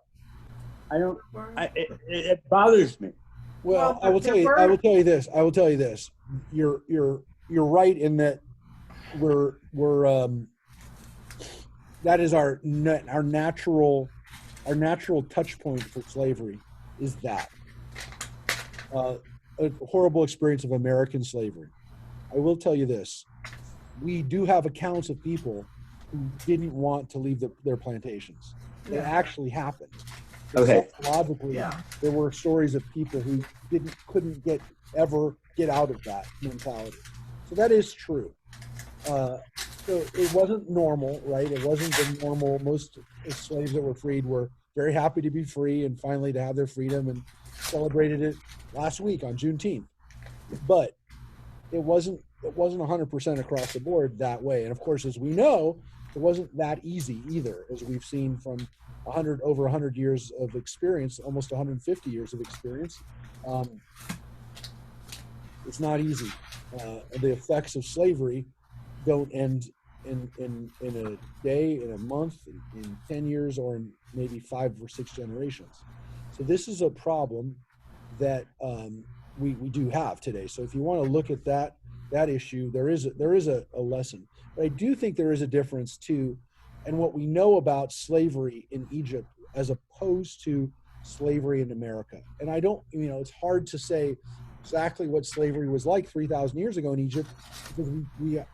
It bothers me. Well, I will tell you this. You're right in that that is our natural touch point for slavery is that a horrible experience of American slavery. I will tell you this: we do have accounts of people who didn't want to leave their plantations. It actually happened. Okay. Psychologically, Yeah. there were stories of people who couldn't ever get out of that mentality. So that is true. So it wasn't normal, right? It wasn't the normal. Most slaves that were freed were very happy to be free and finally to have their freedom, and celebrated it last week on Juneteenth. But it wasn't 100% across the board that way. And of course, as we know, it wasn't that easy either, as we've seen from over 100 years of experience, almost 150 years of experience. It's not easy. The effects of slavery don't end in a day, in a month, in 10 years, or in maybe 5 or 6 generations. So this is a problem that we do have today. So if you want to look at that issue, there is a lesson. But I do think there is a difference too, and what we know about slavery in Egypt as opposed to slavery in America. And I don't, it's hard to say exactly what slavery was like 3,000 years ago in Egypt, because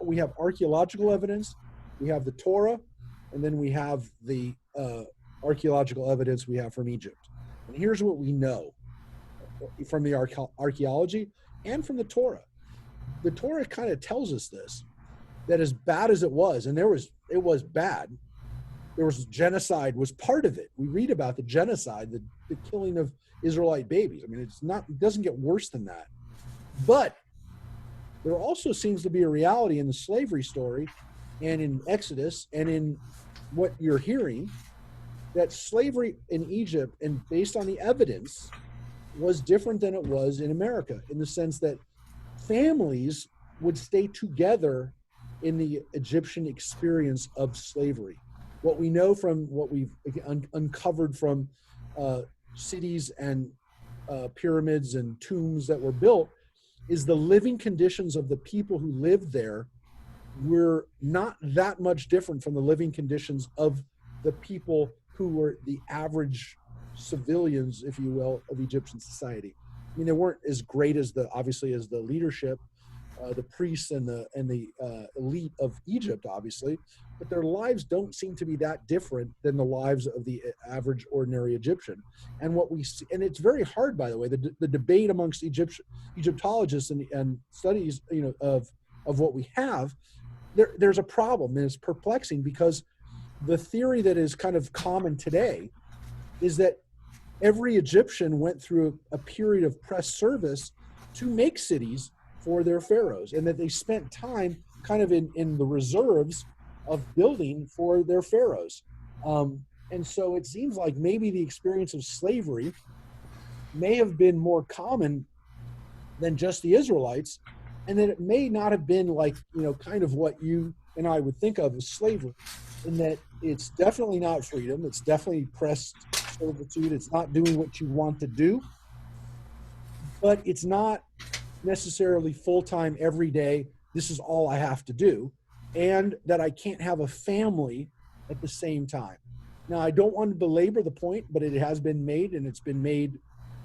we have archaeological evidence, we have the Torah, and then we have the archaeological evidence we have from Egypt. And here's what we know from the archaeology and from the Torah. The Torah kind of tells us this, that as bad as it was, and it was bad, there was genocide was part of it. We read about the genocide, the killing of Israelite babies. I mean, it doesn't get worse than that. But there also seems to be a reality in the slavery story and in Exodus and in what you're hearing, that slavery in Egypt, and based on the evidence, was different than it was in America, in the sense that families would stay together in the Egyptian experience of slavery. What we know from what we've uncovered from cities and pyramids and tombs that were built is the living conditions of the people who lived there were not that much different from the living conditions of the people who were the average civilians, if you will, of Egyptian society. I mean, they weren't as great as obviously as the leadership, the priests and the elite of Egypt, obviously, but their lives don't seem to be that different than the lives of the average ordinary Egyptian. And what we see, and it's very hard, by the way, the debate amongst Egyptologists and studies, of what we have, there's a problem, and it's perplexing, because the theory that is kind of common today is that every Egyptian went through a period of press service to make cities for their pharaohs, and that they spent time kind of in the reserves of building for their pharaohs. And so it seems like maybe the experience of slavery may have been more common than just the Israelites, and that it may not have been like, kind of what you and I would think of as slavery, in that it's definitely not freedom, it's definitely pressed servitude, it's not doing what you want to do, but it's not necessarily full-time every day, this is all I have to do, and that I can't have a family at the same time. Now, I don't want to belabor the point, but it has been made, and it's been made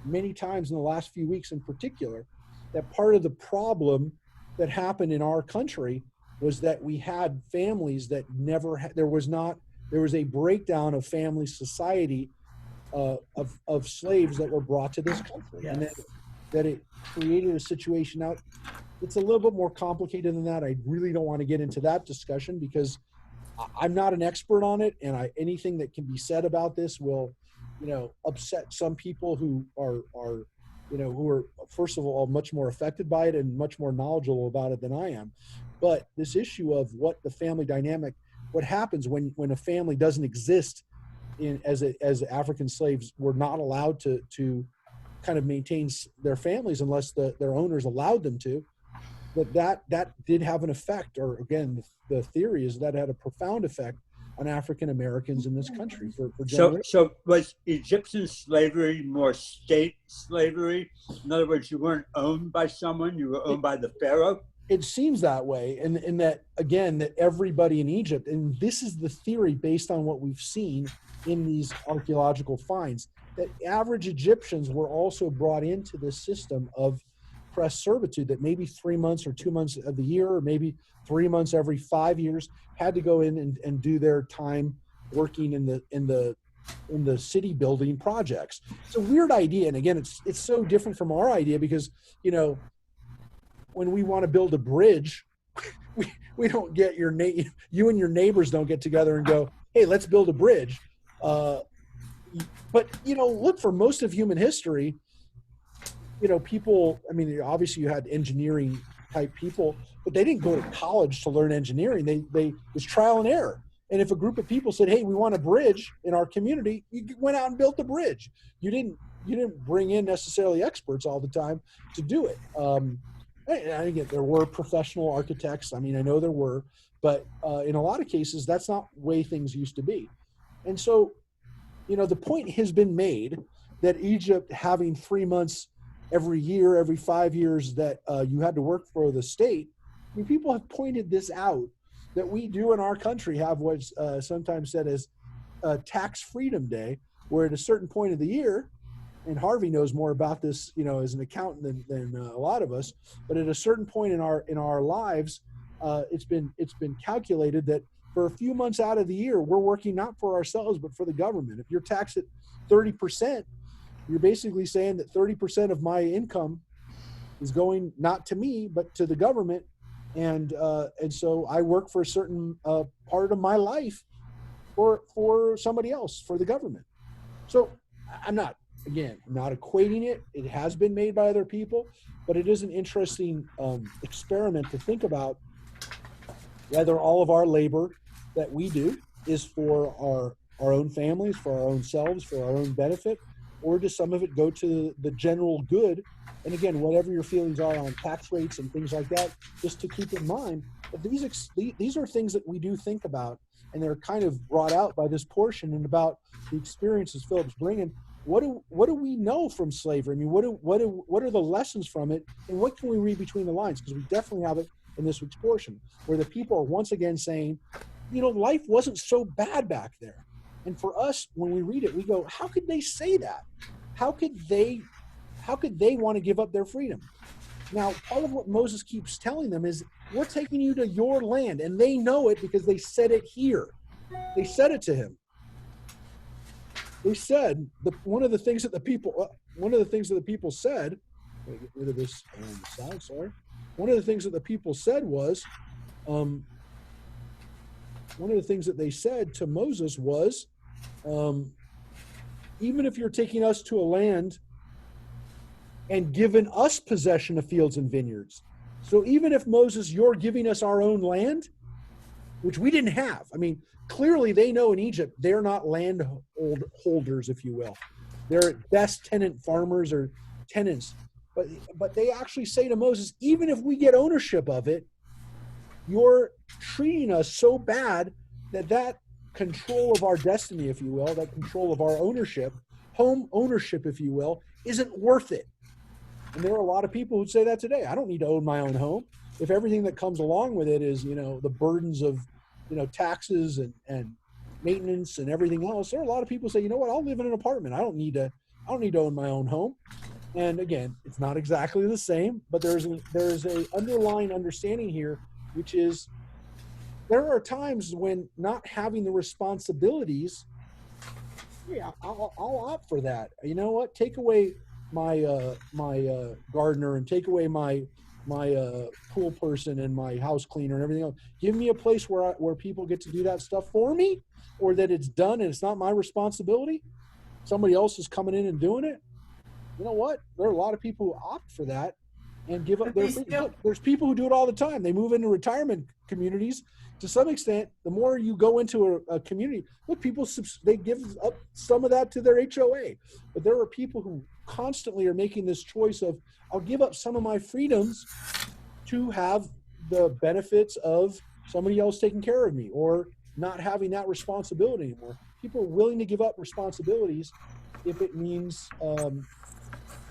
many times in the last few weeks in particular, that part of the problem that happened in our country was that we had families that never had, there was a breakdown of family society of slaves that were brought to this country. Yes. And that it created a situation out. It's a little bit more complicated than that. I really don't want to get into that discussion because I'm not an expert on it, and anything that can be said about this will, upset some people who are first of all much more affected by it and much more knowledgeable about it than I am. But this issue of what the family dynamic, what happens when a family doesn't exist as African slaves were not allowed to kind of maintain their families unless their owners allowed them to, that did have an effect, or again, the theory is that had a profound effect on African Americans in this country for generations. So was Egyptian slavery more state slavery? In other words, you weren't owned by someone, you were owned by the pharaoh? It seems that way, and that, again, that everybody in Egypt, and this is the theory based on what we've seen in these archaeological finds, that average Egyptians were also brought into this system of press servitude, that maybe 3 months or 2 months of the year, or maybe 3 months every 5 years, had to go in and do their time working in the in the city building projects. It's a weird idea. And again, it's so different from our idea because, you know, when we want to build a bridge, we don't get you and your neighbors don't get together and go, hey, let's build a bridge. But, you know, look, for most of human history, you know, people, I mean, obviously you had engineering type people, but they didn't go to college to learn engineering. It was trial and error. And if a group of people said, hey, we want a bridge in our community, you went out and built the bridge. You didn't bring in necessarily experts all the time to do it. And again, there were professional architects. I mean, I know there were, but in a lot of cases, that's not the way things used to be. And so, you know, the point has been made that Egypt having 3 months every year, every 5 years that you had to work for the state. I mean, people have pointed this out, that we do in our country have what's sometimes said as tax freedom day, where at a certain point of the year, and Harvey knows more about this, you know, as an accountant than a lot of us, but at a certain point in our lives, it's been calculated that for a few months out of the year, we're working not for ourselves, but for the government. If you're taxed at 30%, you're basically saying that 30% of my income is going not to me, but to the government. And so I work for a certain part of my life for somebody else, for the government. So I'm not equating it. It has been made by other people, but it is an interesting experiment to think about whether all of our labor that we do is for our own families, for our own selves, for our own benefit, or does some of it go to the general good? And again, whatever your feelings are on tax rates and things like that, just to keep in mind that these are things that we do think about, and they're kind of brought out by this portion and about the experiences Philip's bringing. What do we know from slavery? I mean, what are the lessons from it, and what can we read between the lines? Because we definitely have it in this week's portion, where the people are once again saying, you know, life wasn't so bad back there. And for us, when we read it, we go, how could they say that? How could they want to give up their freedom? Now, part of what Moses keeps telling them is, we're taking you to your land. And they know it because they said it here. They said it to him. They said, one of the things that the people said, let me get rid of this sound, sorry. One of the things that the people said was, one of the things that they said to Moses was, even if you're taking us to a land and given us possession of fields and vineyards. So even if, Moses, you're giving us our own land, which we didn't have. I mean, clearly they know in Egypt, they're not land holders, if you will. They're at best tenant farmers or tenants. But they actually say to Moses, even if we get ownership of it, you're treating us so bad that control of our destiny, if you will, that control of our ownership, home ownership, if you will, isn't worth it. And there are a lot of people who say that today. I don't need to own my own home. If everything that comes along with it is, you know, the burdens of, you know, taxes and maintenance and everything else, there are a lot of people who say, you know what, I'll live in an apartment. I don't need to own my own home. And again, it's not exactly the same, but there's a underlying understanding here, which is there are times when not having the responsibilities, yeah, I'll opt for that. You know what? Take away my gardener and take away my pool person and my house cleaner and everything else. Give me a place where people get to do that stuff for me, or that it's done and it's not my responsibility. Somebody else is coming in and doing it. You know what? There are a lot of people who opt for that and give up their freedom. Look, there's people who do it all the time. They move into retirement communities. To some extent, the more you go into a community, look, they give up some of that to their HOA. But there are people who constantly are making this choice of, I'll give up some of my freedoms to have the benefits of somebody else taking care of me, or not having that responsibility anymore. People are willing to give up responsibilities if it means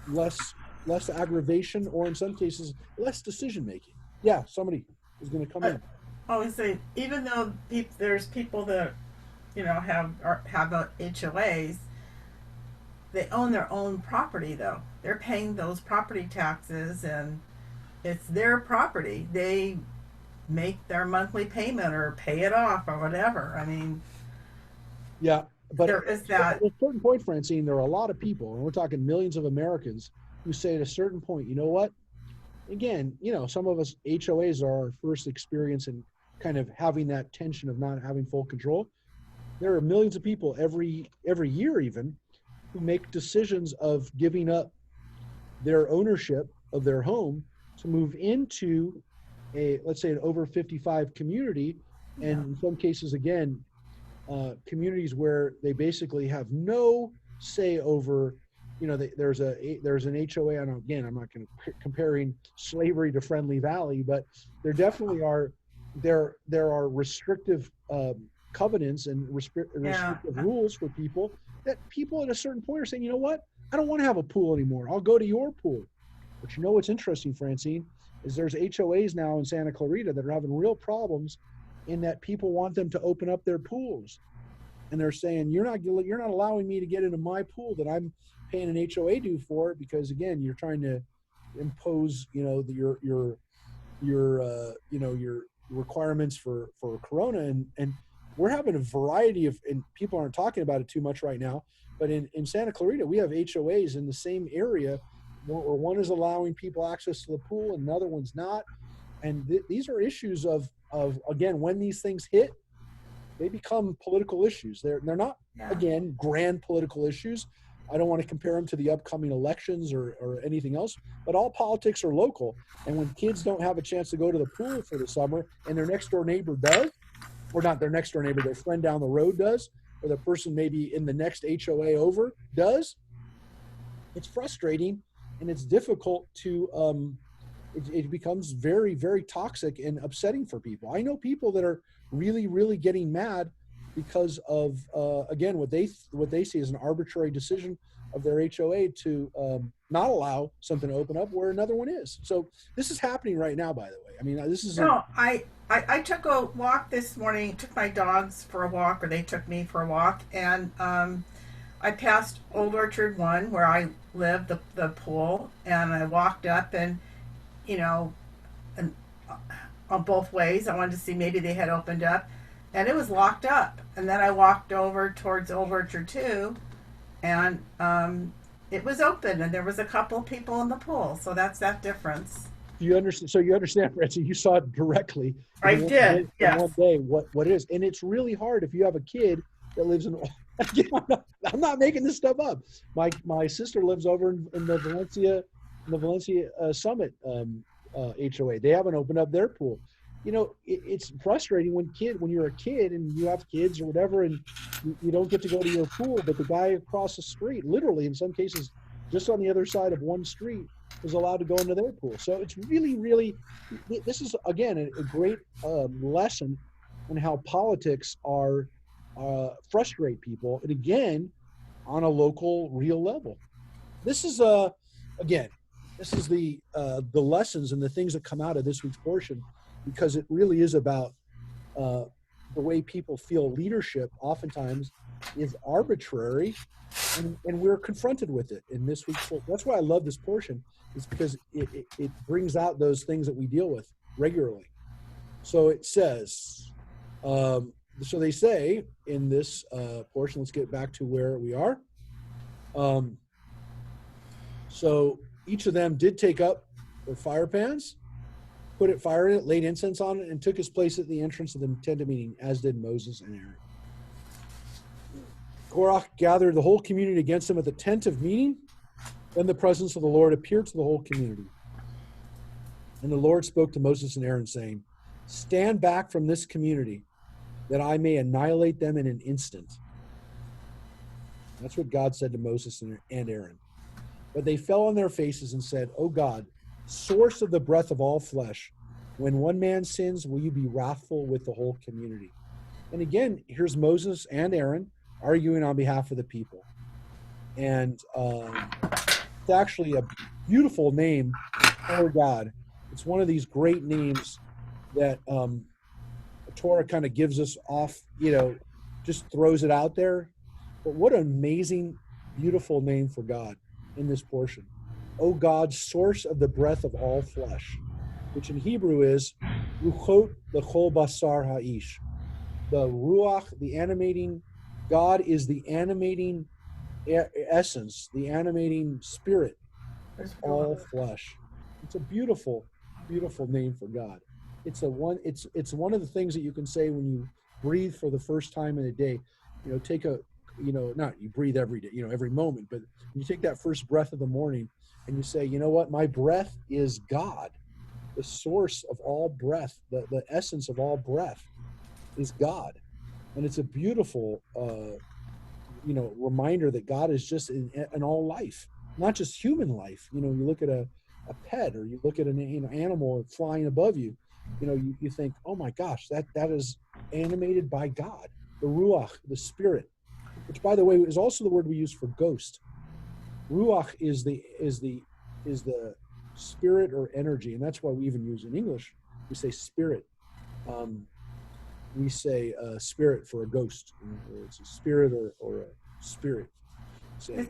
less aggravation, or in some cases, less decision making. Yeah, somebody is going to come in. I was saying, even though there's people that, you know, have HOAs, they own their own property though. They're paying those property taxes, and it's their property. They make their monthly payment or pay it off or whatever. I mean, yeah, but there is that. at a certain point, Francine, there are a lot of people, and we're talking millions of Americans, who say at a certain point, you know what? Again, some of us HOAs are our first experience in kind of having that tension of not having full control. There are millions of people every year even who make decisions of giving up their ownership of their home to move into let's say an over 55 community, and in some cases, again, communities where they basically have no say over, there's an HOA. And again, I'm not going to comparing slavery to Friendly Valley, but there definitely are there are restrictive covenants and restrictive rules for people, that people at a certain point are saying, you know what, I don't want to have a pool anymore. I'll go to your pool. But what's interesting, Francine, is there's HOAs now in Santa Clarita that are having real problems in that people want them to open up their pools. And they're saying, you're not allowing me to get into my pool that I'm paying an HOA due for, because again, you're trying to impose, your requirements for Corona. And we're having a variety of, and people aren't talking about it too much right now, but in Santa Clarita, we have HOAs in the same area where one is allowing people access to the pool and another one's not. And these are issues of again, when these things hit, they become political issues. They're not, again, grand political issues. I don't want to compare them to the upcoming elections or anything else, but all politics are local. And when kids don't have a chance to go to the pool for the summer and their next door neighbor does, or not their next door neighbor, their friend down the road does, or the person maybe in the next HOA over does, it's frustrating and it's difficult to, it becomes very, very toxic and upsetting for people. I know people that are really, really getting mad because of, again, what they see as an arbitrary decision of their HOA to not allow something to open up where another one is. So this is happening right now, by the way. I mean, this is... No, I took a walk this morning, took my dogs for a walk, or they took me for a walk, and I passed Old Orchard 1, where I live, the pool, and I walked up and, and on both ways, I wanted to see maybe they had opened up, and it was locked up. And then I walked over towards Old Orchard 2, and it was open, and there was a couple of people in the pool. So that's that difference. You understand? So you understand, Francie, you saw it directly. I did, yes. One day, what it is. And it's really hard if you have a kid that lives in... I'm not making this stuff up. My sister lives over in the Valencia Summit HOA. They haven't opened up their pool. It's frustrating when you're a kid and you have kids or whatever, and you don't get to go to your pool, but the guy across the street, literally in some cases, just on the other side of one street, is allowed to go into their pool. So it's really, really, this is again a great lesson in how politics are frustrate people, and again, on a local, real level. This is again, this is the lessons and the things that come out of this week's portion, because it really is about the way people feel leadership oftentimes is arbitrary, and we're confronted with it in this week's portion. That's why I love this portion, is because it brings out those things that we deal with regularly. So it says, so they say in this portion, let's get back to where we are. So each of them did take up their fire pans, put fire in it, laid incense on it, and took his place at the entrance of the tent of meeting, as did Moses and Aaron. Korach gathered the whole community against him at the tent of meeting. Then the presence of the Lord appeared to the whole community. And the Lord spoke to Moses and Aaron, saying, "Stand back from this community, that I may annihilate them in an instant." That's what God said to Moses and Aaron. But they fell on their faces and said, "O God, source of the breath of all flesh, when one man sins, will you be wrathful with the whole community?" And again, here's Moses and Aaron arguing on behalf of the people. And it's actually a beautiful name for God. It's one of these great names that Torah kind of gives us off, just throws it out there. But what an amazing, beautiful name for God in this portion. "O God, source of the breath of all flesh," which in Hebrew is Ruchot l'chol basar ha'ish. The Ruach, the animating God is the animating essence, the animating spirit of all flesh. It's a beautiful, beautiful name for God. It's one of the things that you can say when you breathe for the first time in a day. Take a, not you breathe every day, every moment, but you take that first breath of the morning and you say, you know what, my breath is God. The source of all breath, the essence of all breath is God. And it's a beautiful, reminder that God is just in all life, not just human life. You look at a pet, or you look at an animal flying above you, you think, oh my gosh, that is animated by God. The ruach, the spirit, which by the way is also the word we use for ghost. Ruach is the spirit or energy, and that's why we even use in English, we say spirit. We say spirit for a ghost, or it's a spirit or a spirit. Say,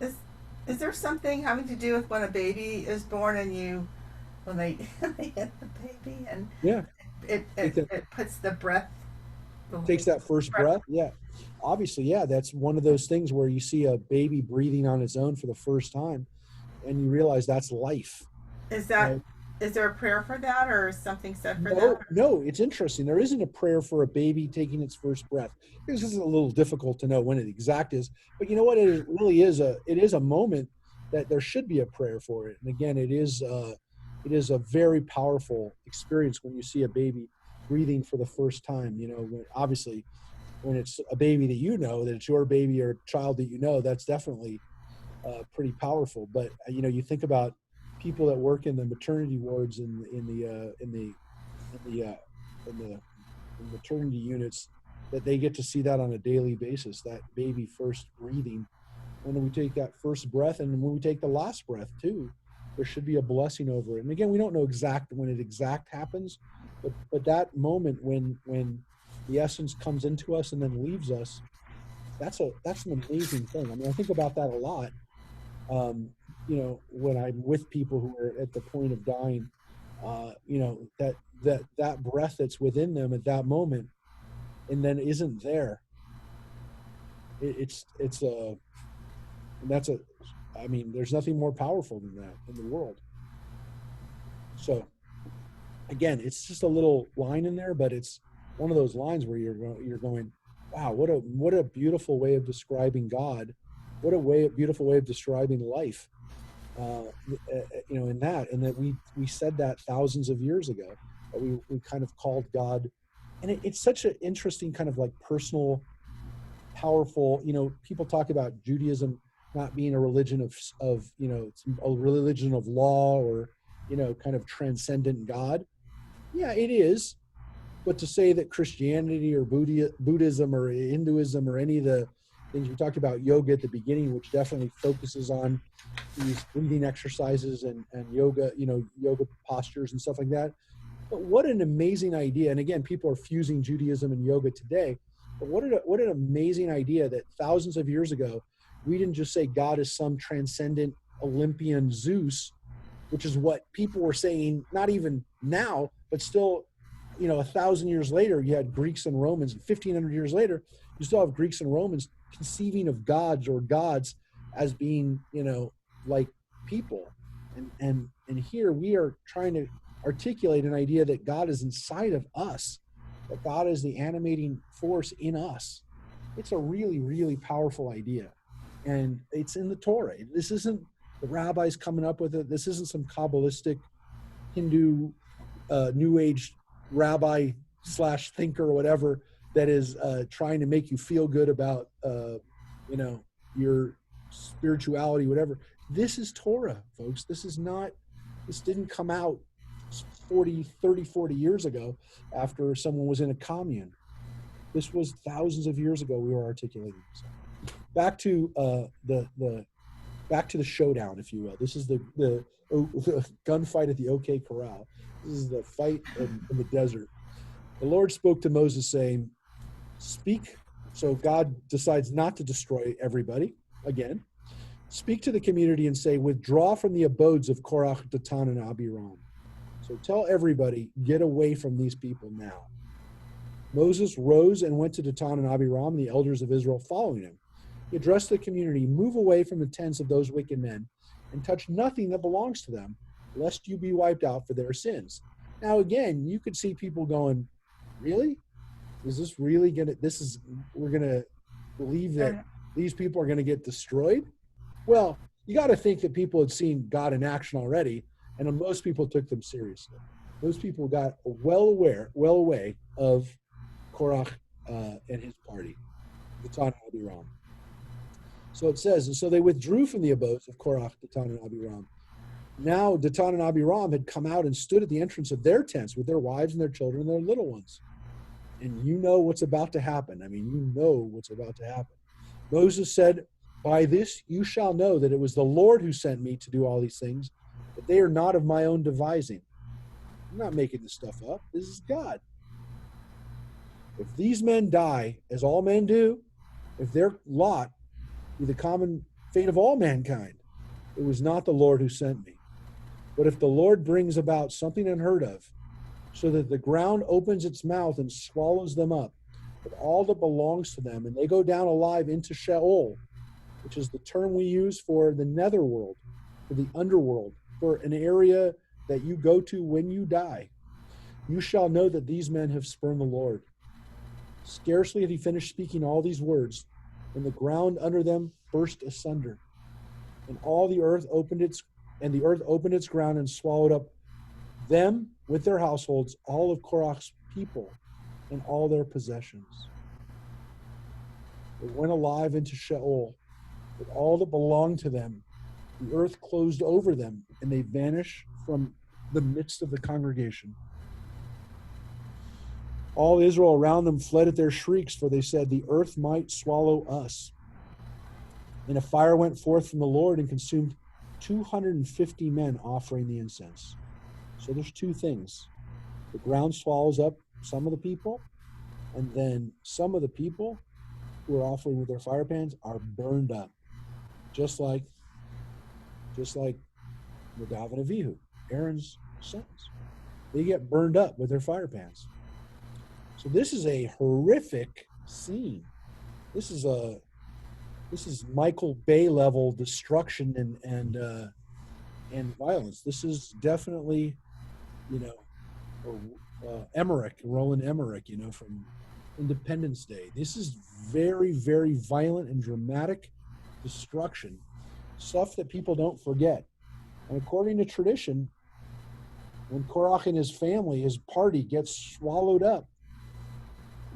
is there something having to do with when a baby is born and when they hit the baby and it puts the breath, takes that first breath? Yeah, obviously, yeah, that's one of those things where you see a baby breathing on its own for the first time, and you realize that's life. Is that is there a prayer for that, or is something said for that? No, it's interesting. There isn't a prayer for a baby taking its first breath. This is a little difficult to know when it exact is, but you know what? It really is a moment that there should be a prayer for it. And again, it is a very powerful experience when you see a baby breathing for the first time. Obviously, when it's a baby that that it's your baby or child that that's definitely pretty powerful. But you think about people that work in the maternity wards in the maternity units, that they get to see that on a daily basis, that baby first breathing. When we take that first breath, and when we take the last breath too, there should be a blessing over it. And again, we don't know when it happens, but that moment when the essence comes into us and then leaves us, that's an amazing thing. I mean, I think about that a lot. When I'm with people who are at the point of dying, that breath that's within them at that moment, and then isn't there. There's nothing more powerful than that in the world. So again, it's just a little line in there, but it's one of those lines where you're going, wow, what a beautiful way of describing God. What a beautiful way of describing life. In that we said that thousands of years ago, that we kind of called God, and it's such an interesting kind of like personal, powerful. People talk about Judaism not being a religion of it's a religion of law, or kind of transcendent God. Yeah, it is. But to say that Christianity or Buddhism or Hinduism or any of the things we talked about, yoga at the beginning, which definitely focuses on these breathing exercises and yoga, yoga postures and stuff like that. But what an amazing idea. And again, people are fusing Judaism and yoga today. But what an amazing idea that thousands of years ago, we didn't just say God is some transcendent Olympian Zeus, which is what people were saying, not even now, but still, 1,000 years later, you had Greeks and Romans, and 1,500 years later, you still have Greeks and Romans conceiving of gods or gods as being, like people. And here we are trying to articulate an idea that God is inside of us, that God is the animating force in us. It's a really, really powerful idea. And it's in the Torah. This isn't the rabbis coming up with it. This isn't some Kabbalistic Hindu New Age rabbi / thinker or whatever that is trying to make you feel good about your spirituality, whatever. This is Torah, folks. This didn't come out 40 years ago after someone was in a commune. This was thousands of years ago we were articulating this. Back to the showdown, if you will. This is the gunfight at the OK Corral. This is the fight in the desert. The Lord spoke to Moses saying, speak. So God decides not to destroy everybody again. Speak to the community and say, withdraw from the abodes of Korach, Datan, and Abiram. So tell everybody, get away from these people now. Moses rose and went to Dathan and Abiram, and the elders of Israel following him. He addressed the community, move away from the tents of those wicked men, and touch nothing that belongs to them, lest you be wiped out for their sins. Now, again, you could see people going, really? Is this really we're going to believe that these people are going to get destroyed? Well, you got to think that people had seen God in action already, and most people took them seriously. Those people got well away of Korach and his party, Dathan and Abiram. So it says, and so they withdrew from the abodes of Korach, Dathan, and Abiram. Now Dathan and Abiram had come out and stood at the entrance of their tents with their wives and their children and their little ones. And you know what's about to happen. I mean, you know what's about to happen. Moses said, by this you shall know that it was the Lord who sent me to do all these things, but they are not of my own devising. I'm not making this stuff up. This is God. If these men die, as all men do, if their lot be the common fate of all mankind, it was not the Lord who sent me. But if the Lord brings about something unheard of, so that the ground opens its mouth and swallows them up, with all that belongs to them, and they go down alive into Sheol, which is the term we use for the netherworld, for the underworld, for an area that you go to when you die, you shall know that these men have spurned the Lord. Scarcely had he finished speaking all these words, when the ground under them burst asunder, and the earth opened its ground and swallowed up them with their households, all of Korach's people, and all their possessions. They went alive into Sheol, with all that belonged to them. The earth closed over them, and they vanished from the midst of the congregation. All Israel around them fled at their shrieks, for they said, the earth might swallow us. And a fire went forth from the Lord and consumed 250 men offering the incense. So there's two things. The ground swallows up some of the people, and then some of the people who are offering with their fire pans are burned up. Just like Nadav and Avihu, Aaron's sons. They get burned up with their fire pans. So this is a horrific scene. This is Michael Bay level destruction and violence. This is definitely, Roland Emmerich, from Independence Day. This is very, very violent and dramatic destruction, stuff that people don't forget. And according to tradition, when Korach and his family, his party, gets swallowed up,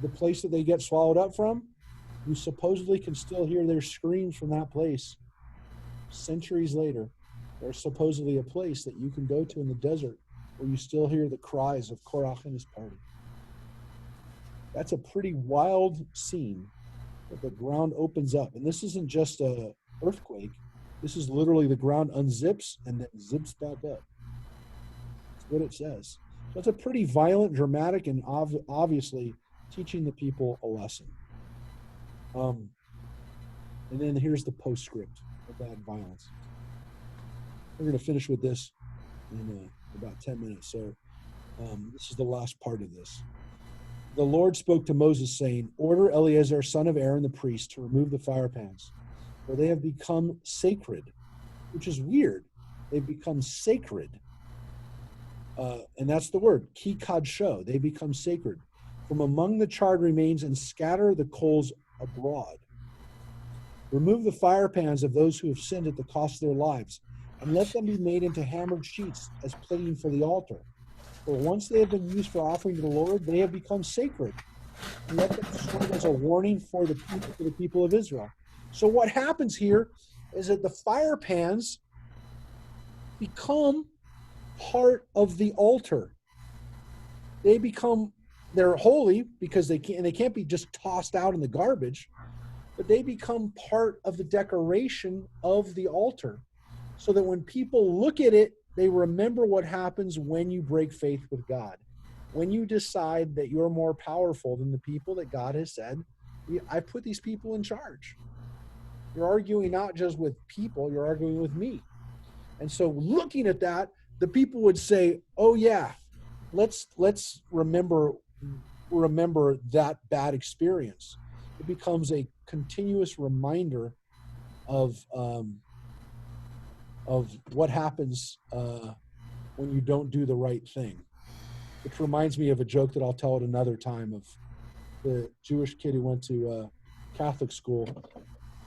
the place that they get swallowed up from, you supposedly can still hear their screams from that place. Centuries later, there's supposedly a place that you can go to in the desert where you still hear the cries of Korach and his party. That's a pretty wild scene that the ground opens up. And this isn't just an earthquake. This is literally the ground unzips and then zips back up. That's what it says. So it's a pretty violent, dramatic, and obviously teaching the people a lesson. And then here's the postscript of that violence. We're going to finish with this in about 10 minutes. So this is the last part of this. The Lord spoke to Moses, saying, order Eleazar, son of Aaron the priest, to remove the fire pans, for they have become sacred, which is weird. They've become sacred. And that's the word, ki kadsho. They become sacred. From among the charred remains, and scatter the coals abroad. Remove the fire pans of those who have sinned at the cost of their lives, and let them be made into hammered sheets as plating for the altar. For once they have been used for offering to the Lord, they have become sacred. And let them serve as a warning for the people of Israel. So what happens here is that the fire pans become part of the altar. They're holy because they can't be just tossed out in the garbage, but they become part of the decoration of the altar, so that when people look at it, they remember what happens when you break faith with God. When you decide that you're more powerful than the people that God has said, I put these people in charge. You're arguing not just with people, you're arguing with me. And so looking at that, the people would say, oh yeah, let's remember remember that bad experience. It becomes a continuous reminder of what happens when you don't do the right thing. Which reminds me of a joke that I'll tell at another time of the Jewish kid who went to Catholic school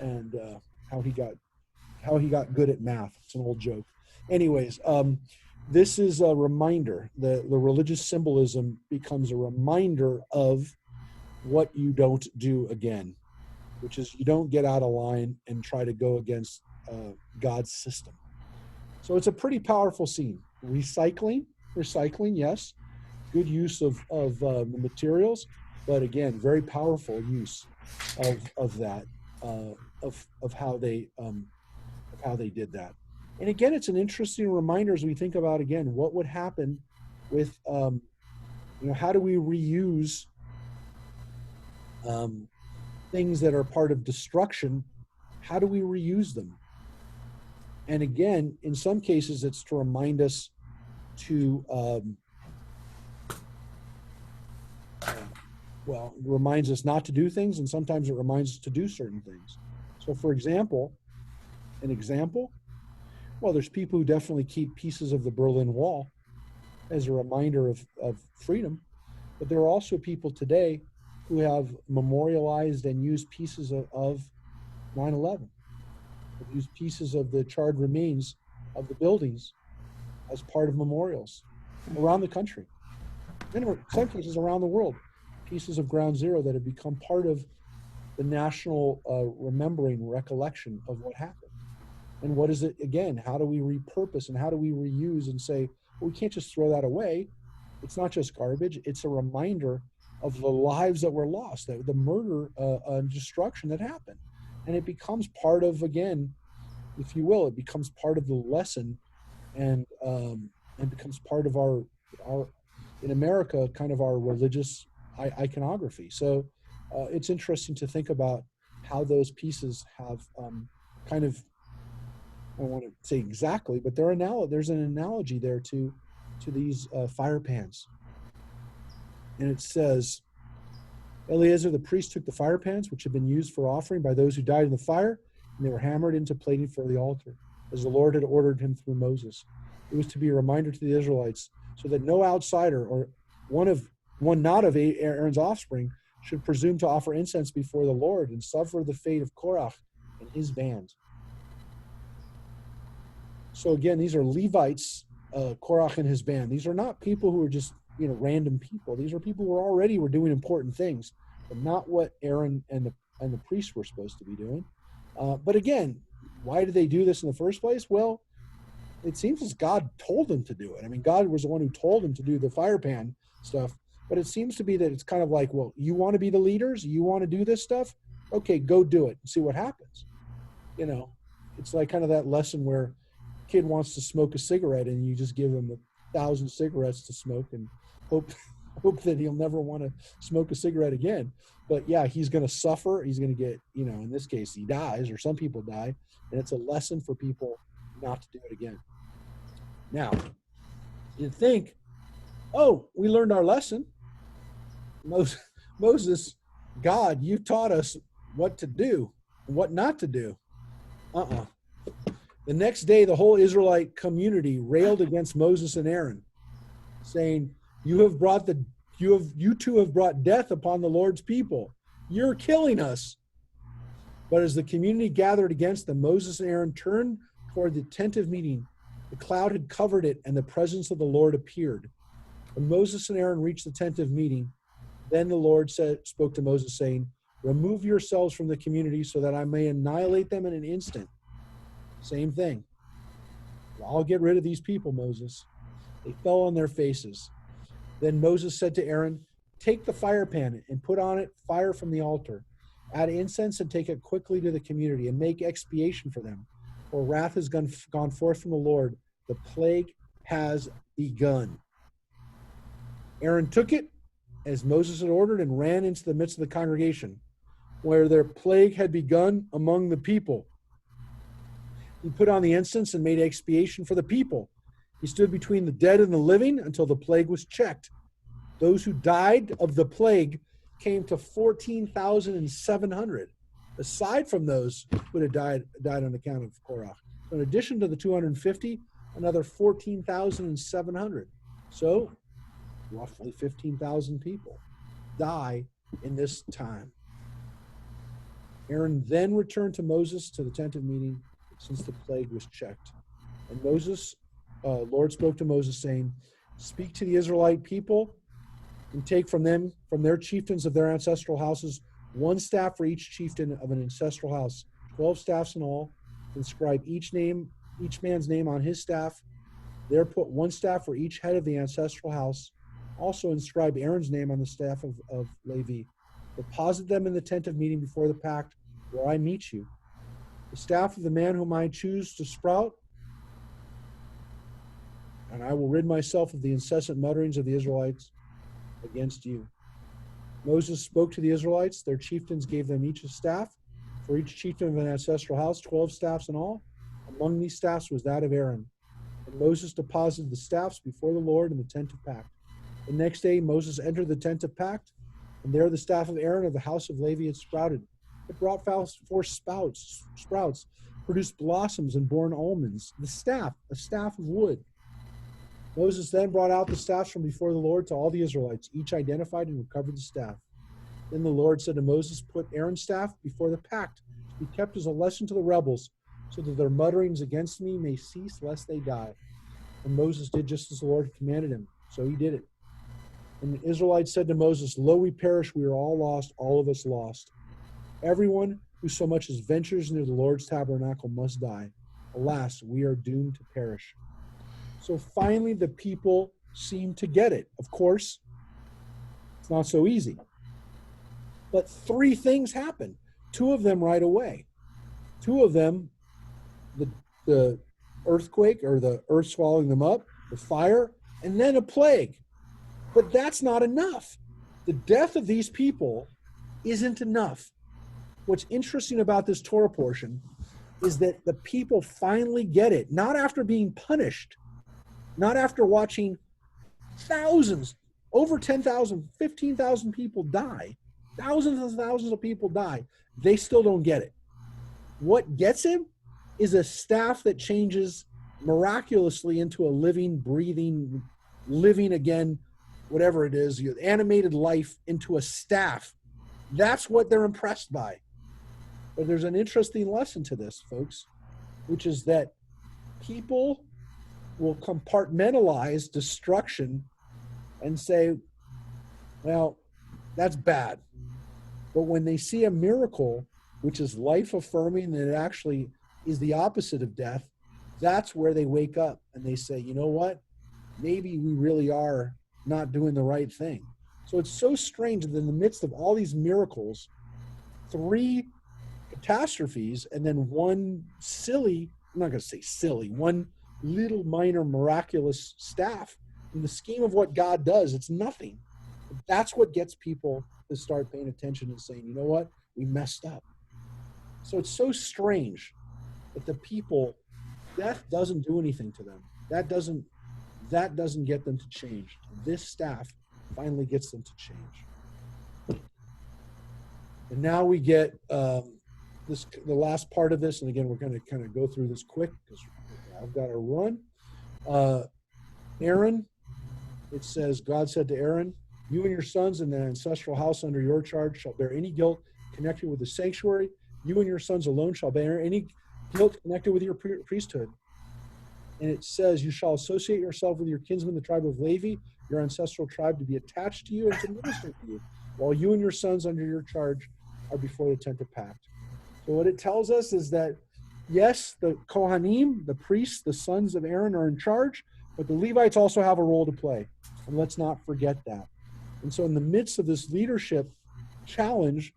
and how he got good at math. It's an old joke. Anyways, this is a reminder. The religious symbolism becomes a reminder of what you don't do again, which is you don't get out of line and try to go against God's system. So it's a pretty powerful scene. Recycling, yes. Good use of the materials, but again, very powerful use of that, of how they did that. And again, it's an interesting reminder as we think about, again, what would happen with, how do we reuse things that are part of destruction? How do we reuse them? And again, in some cases, it's to remind us to, it reminds us not to do things, and sometimes it reminds us to do certain things. So for example, well, there's people who definitely keep pieces of the Berlin Wall as a reminder of freedom, but there are also people today who have memorialized and used pieces of 9/11, have used pieces of the charred remains of the buildings as part of memorials around the country, and in some cases around the world, pieces of Ground Zero that have become part of the national remembering, recollection of what happened. And what is it, again, how do we repurpose and how do we reuse and say, well, we can't just throw that away. It's not just garbage. It's a reminder of the lives that were lost, the murder and destruction that happened. And it becomes part of, again, if you will, it becomes part of the lesson and becomes part of our in America, kind of our religious iconography. So it's interesting to think about how those pieces have kind of, I don't want to say exactly, but there's an analogy there to these fire pans. And it says, Eleazar the priest took the fire pans, which had been used for offering by those who died in the fire, and they were hammered into plating for the altar, as the Lord had ordered him through Moses. It was to be a reminder to the Israelites, so that no outsider or one not of Aaron's offspring should presume to offer incense before the Lord and suffer the fate of Korach and his band. So again, these are Levites, Korach and his band. These are not people who are just random people. These are people who already were doing important things, but not what Aaron and the priests were supposed to be doing. But again, why did they do this in the first place? Well, it seems as God told them to do it. I mean, God was the one who told them to do the fire pan stuff, but it seems to be that it's kind of like, well, you want to be the leaders? You want to do this stuff? Okay, go do it and see what happens. It's like kind of that lesson where a kid wants to smoke a cigarette and you just give him 1,000 cigarettes to smoke and hope that he'll never want to smoke a cigarette again. But yeah, he's going to suffer. He's going to get, in this case, he dies, or some people die. And it's a lesson for people not to do it again. Now, you'd think, oh, we learned our lesson. Moses, God, you taught us what to do and what not to do. The next day, the whole Israelite community railed against Moses and Aaron, saying, you two have brought death upon the Lord's people. You're killing us. But as the community gathered against them, Moses and Aaron turned toward the tent of meeting. The cloud had covered it, and the presence of the Lord appeared. When Moses and Aaron reached the tent of meeting, then the Lord spoke to Moses, saying, remove yourselves from the community so that I may annihilate them in an instant. Same thing. I'll get rid of these people, Moses. They fell on their faces. Then Moses said to Aaron, take the fire pan and put on it fire from the altar. Add incense and take it quickly to the community and make expiation for them. For wrath has gone forth from the Lord. The plague has begun. Aaron took it as Moses had ordered and ran into the midst of the congregation, where their plague had begun among the people. He put on the incense and made expiation for the people. He stood between the dead and the living until the plague was checked. Those who died of the plague came to 14,700. Aside from those who had died on account of Korach. In addition to the 250, another 14,700. So roughly 15,000 people die in this time. Aaron then returned to Moses to the tent of meeting since the plague was checked. And Moses, Lord spoke to Moses saying, speak to the Israelite people and take from them, from their chieftains of their ancestral houses, one staff for each chieftain of an ancestral house, 12 staffs in all. Inscribe each man's name on his staff. There put one staff for each head of the ancestral house. Also inscribe Aaron's name on the staff of Levi. Deposit them in the tent of meeting before the pact where I meet you. The staff of the man whom I choose to sprout, and I will rid myself of the incessant mutterings of the Israelites against you. Moses spoke to the Israelites. Their chieftains gave them each a staff. For each chieftain of an ancestral house, 12 staffs in all. Among these staffs was that of Aaron. And Moses deposited the staffs before the Lord in the tent of pact. The next day Moses entered the tent of pact, and there the staff of Aaron of the house of Levi had sprouted. It brought forth sprouts, produced blossoms and borne almonds. The staff, a staff of wood. Moses then brought out the staffs from before the Lord to all the Israelites. Each identified and recovered the staff. Then the Lord said to Moses, put Aaron's staff before the pact to be kept as a lesson to the rebels, so that their mutterings against me may cease lest they die. And Moses did just as the Lord commanded him. So he did it. And the Israelites said to Moses, lo, we perish, we are all lost, all of us lost. Everyone who so much as ventures into the Lord's tabernacle must die. Alas, we are doomed to perish. So finally the people seem to get it. Of course, it's not so easy. But three things happen. Two of them right away. Two of them, the earthquake or the earth swallowing them up, the fire, and then a plague. But that's not enough. The death of these people isn't enough. What's interesting about this Torah portion is that the people finally get it, not after being punished, not after watching thousands, over 10,000, 15,000 people die, thousands and thousands of people die. They still don't get it. What gets him is a staff that changes miraculously into a living, breathing, living again, whatever it is, animated life into a staff. That's what they're impressed by. But there's an interesting lesson to this, folks, which is that people will compartmentalize destruction and say, well, that's bad. But when they see a miracle, which is life-affirming, and it actually is the opposite of death, that's where they wake up and they say, you know what? Maybe we really are not doing the right thing. So it's so strange that in the midst of all these miracles, three catastrophes, and then one silly, I'm not going to say silly, one little minor miraculous staff. In the scheme of what God does, it's nothing. But that's what gets people to start paying attention and saying, you know what? We messed up. So it's so strange that the people, death doesn't do anything to them. That doesn't get them to change. This staff finally gets them to change. And now we get the last part of this, and again, we're going to kind of go through this quick because I've got to run. Aaron, it says, God said to Aaron, you and your sons in the ancestral house under your charge shall bear any guilt connected with the sanctuary. You and your sons alone shall bear any guilt connected with your priesthood. And it says, you shall associate yourself with your kinsmen, the tribe of Levi, your ancestral tribe, to be attached to you and to minister to you, while you and your sons under your charge are before the tent of pact. So what it tells us is that, yes, the Kohanim, the priests, the sons of Aaron are in charge, but the Levites also have a role to play. And let's not forget that. And so in the midst of this leadership challenge,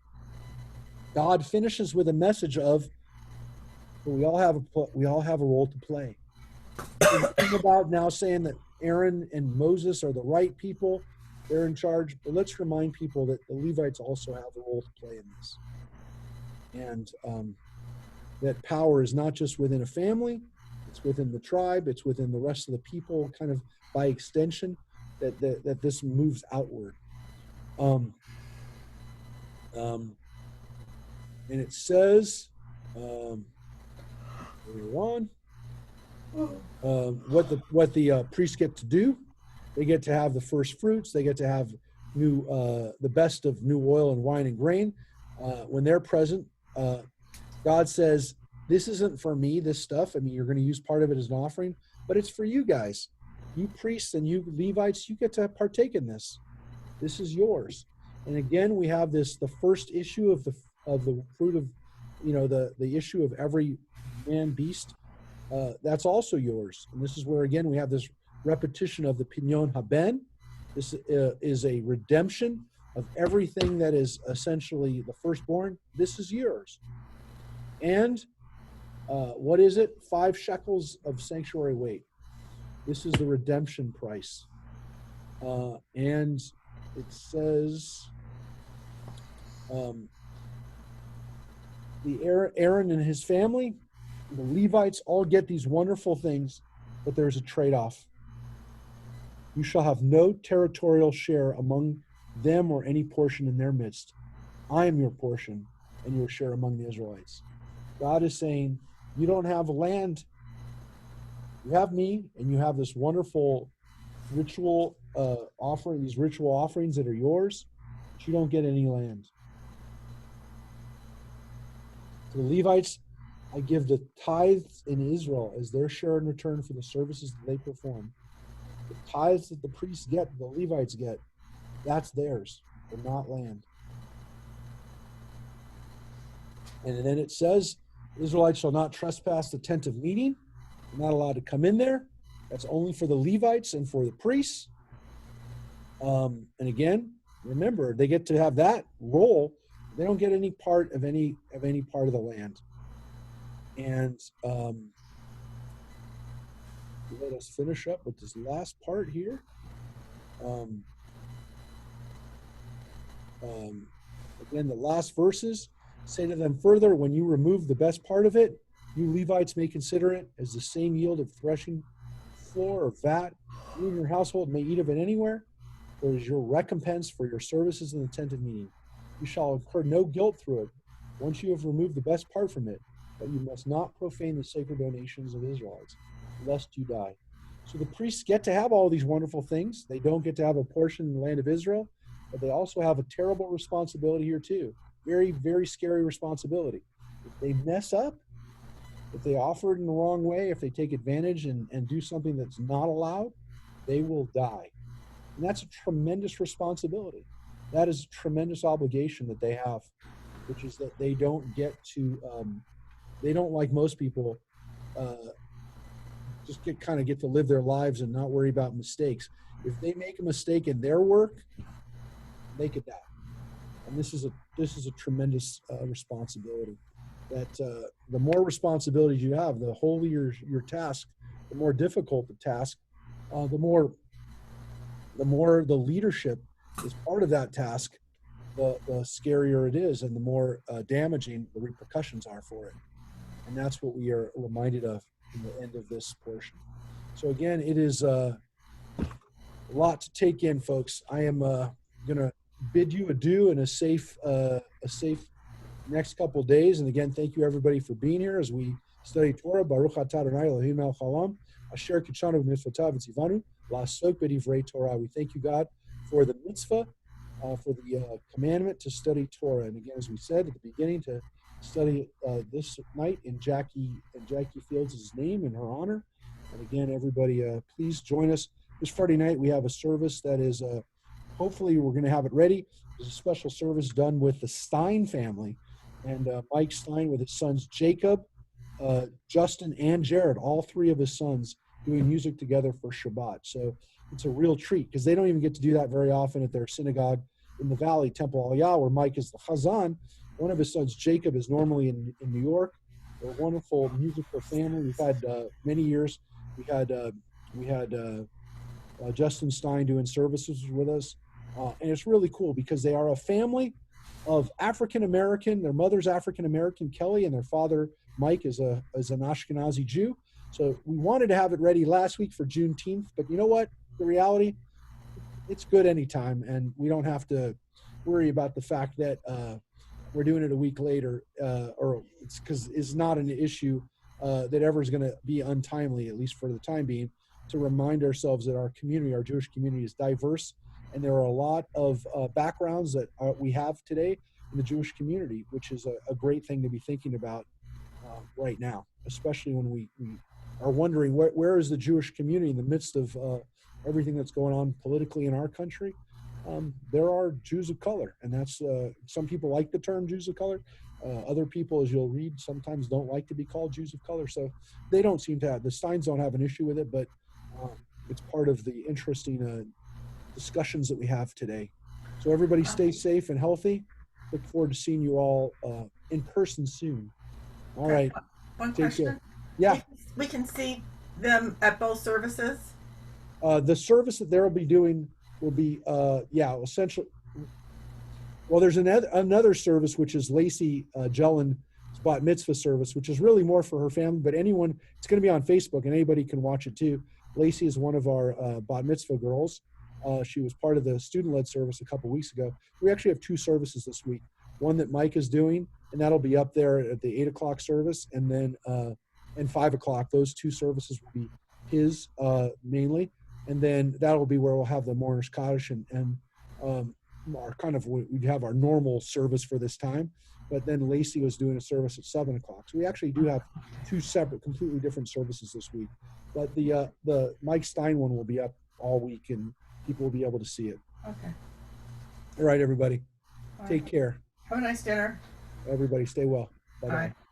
God finishes with a message of, we all have a role to play. Think about now saying that Aaron and Moses are the right people, they're in charge, but let's remind people that the Levites also have a role to play in this. And that power is not just within a family, it's within the tribe, it's within the rest of the people, kind of by extension. that this moves outward. And it says, what the priests get to do. They get to have the first fruits. They get to have the best of new oil and wine and grain. When they're present, God says, this isn't for me, this stuff. I mean, you're going to use part of it as an offering, but it's for you guys. You priests and you Levites, you get to partake in this. This is yours. And again, we have the first issue of the fruit of, the issue of every man, beast. That's also yours. And this is where, again, we have this repetition of the Pinyon Haben. This is a redemption of everything that is essentially the firstborn. This is yours. And what is it? 5 shekels of sanctuary weight. This is the redemption price. And it says, Aaron and his family, the Levites all get these wonderful things, but there's a trade-off. You shall have no territorial share among them or any portion in their midst. I am your portion and your share among the Israelites. God is saying, you don't have land. You have me, and you have this wonderful ritual offering, these ritual offerings that are yours, but you don't get any land. To the Levites, I give the tithes in Israel as their share in return for the services that they perform. The tithes that the priests get, the Levites get, that's theirs, but not land. And then it says, Israelites shall not trespass the tent of meeting. They're not allowed to come in there. That's only for the Levites and for the priests. And again, remember, they get to have that role. They don't get any part of any part of the land. And let us finish up with this last part here. Again, the last verses say to them further, when you remove the best part of it, you Levites may consider it as the same yield of threshing floor or vat. You and your household may eat of it anywhere. For it is your recompense for your services in the tent of meeting. You shall incur no guilt through it once you have removed the best part from it, but you must not profane the sacred donations of Israelites, lest you die. So the priests get to have all these wonderful things. They don't get to have a portion in the land of Israel, but they also have a terrible responsibility here too. Very, very scary responsibility. If they mess up, if they offer it in the wrong way, if they take advantage and do something that's not allowed, they will die. And that's a tremendous responsibility. That is a tremendous obligation that they have, which is that they don't get to, they don't, like most people, just get to live their lives and not worry about mistakes. If they make a mistake in their work, they could die. And this is a tremendous responsibility. That the more responsibilities you have, the holier your task, the more difficult the task, the more the leadership is part of that task, the scarier it is, and the more damaging the repercussions are for it. And that's what we are reminded of in the end of this portion. So again, it is a lot to take in, folks. I am going to bid you adieu in a safe next couple of days. And again, thank you everybody for being here as we study Torah. Baruch atah Adonai Elohim el chalam asher kitshanu b'mitzvotav v'tzivanu la'asok b'divrei Torah. We thank you, God, for the mitzvah, for the commandment to study Torah. And again, as we said at the beginning, to study this night in Jackie Fields' name in her honor. And again, everybody, please join us this Friday night. We have a service that is, hopefully we're going to have it ready. There's a special service done with the Stein family, and Mike Stein with his sons Jacob, Justin, and Jared, all 3 of his sons doing music together for Shabbat. So it's a real treat because they don't even get to do that very often at their synagogue in the Valley, Temple Aliyah, where Mike is the Chazan. One of his sons, Jacob, is normally in New York. They're a wonderful musical family. We've had many years. We had Justin Stein doing services with us. And it's really cool because they are a family of African-American. Their mother's African-American, Kelly, and their father, Mike, is an Ashkenazi Jew. So we wanted to have it ready last week for Juneteenth, but you know what? The reality, it's good anytime, and we don't have to worry about the fact that we're doing it a week later, or it's because it's not an issue that ever is going to be untimely, at least for the time being, to remind ourselves that our community, our Jewish community, is diverse, and there are a lot of backgrounds that we have today in the Jewish community, which is a great thing to be thinking about right now, especially when we are wondering where is the Jewish community in the midst of everything that's going on politically in our country. There are Jews of color, and that's some people like the term Jews of color. Other people, as you'll read, sometimes don't like to be called Jews of color, so they don't seem to have, the Steins don't have an issue with it, but it's part of the interesting discussions that we have today. So everybody stay safe and healthy. Look forward to seeing you all in person soon. All right. One Take question. care. Yeah. We can see them at both services. The service that they'll be doing will be, essentially. Well, there's another service, which is Lacey Jellen's bat mitzvah service, which is really more for her family, but anyone, it's going to be on Facebook and anybody can watch it too. Lacey is one of our bat mitzvah girls. She was part of the student-led service a couple weeks ago. We actually have two services this week. One that Mike is doing, and that'll be up there at the 8 o'clock service, and then and 5 o'clock. Those two services will be his mainly, and then that'll be where we'll have the Mourner's Kaddish and our kind of, we'd have our normal service for this time, but then Lacey was doing a service at 7 o'clock. So we actually do have two separate, completely different services this week. But the Mike Stein one will be up all week, and people will be able to see it. Okay. All right, everybody. All Take right. care. Have a nice dinner. Everybody stay well. Bye-bye. Bye.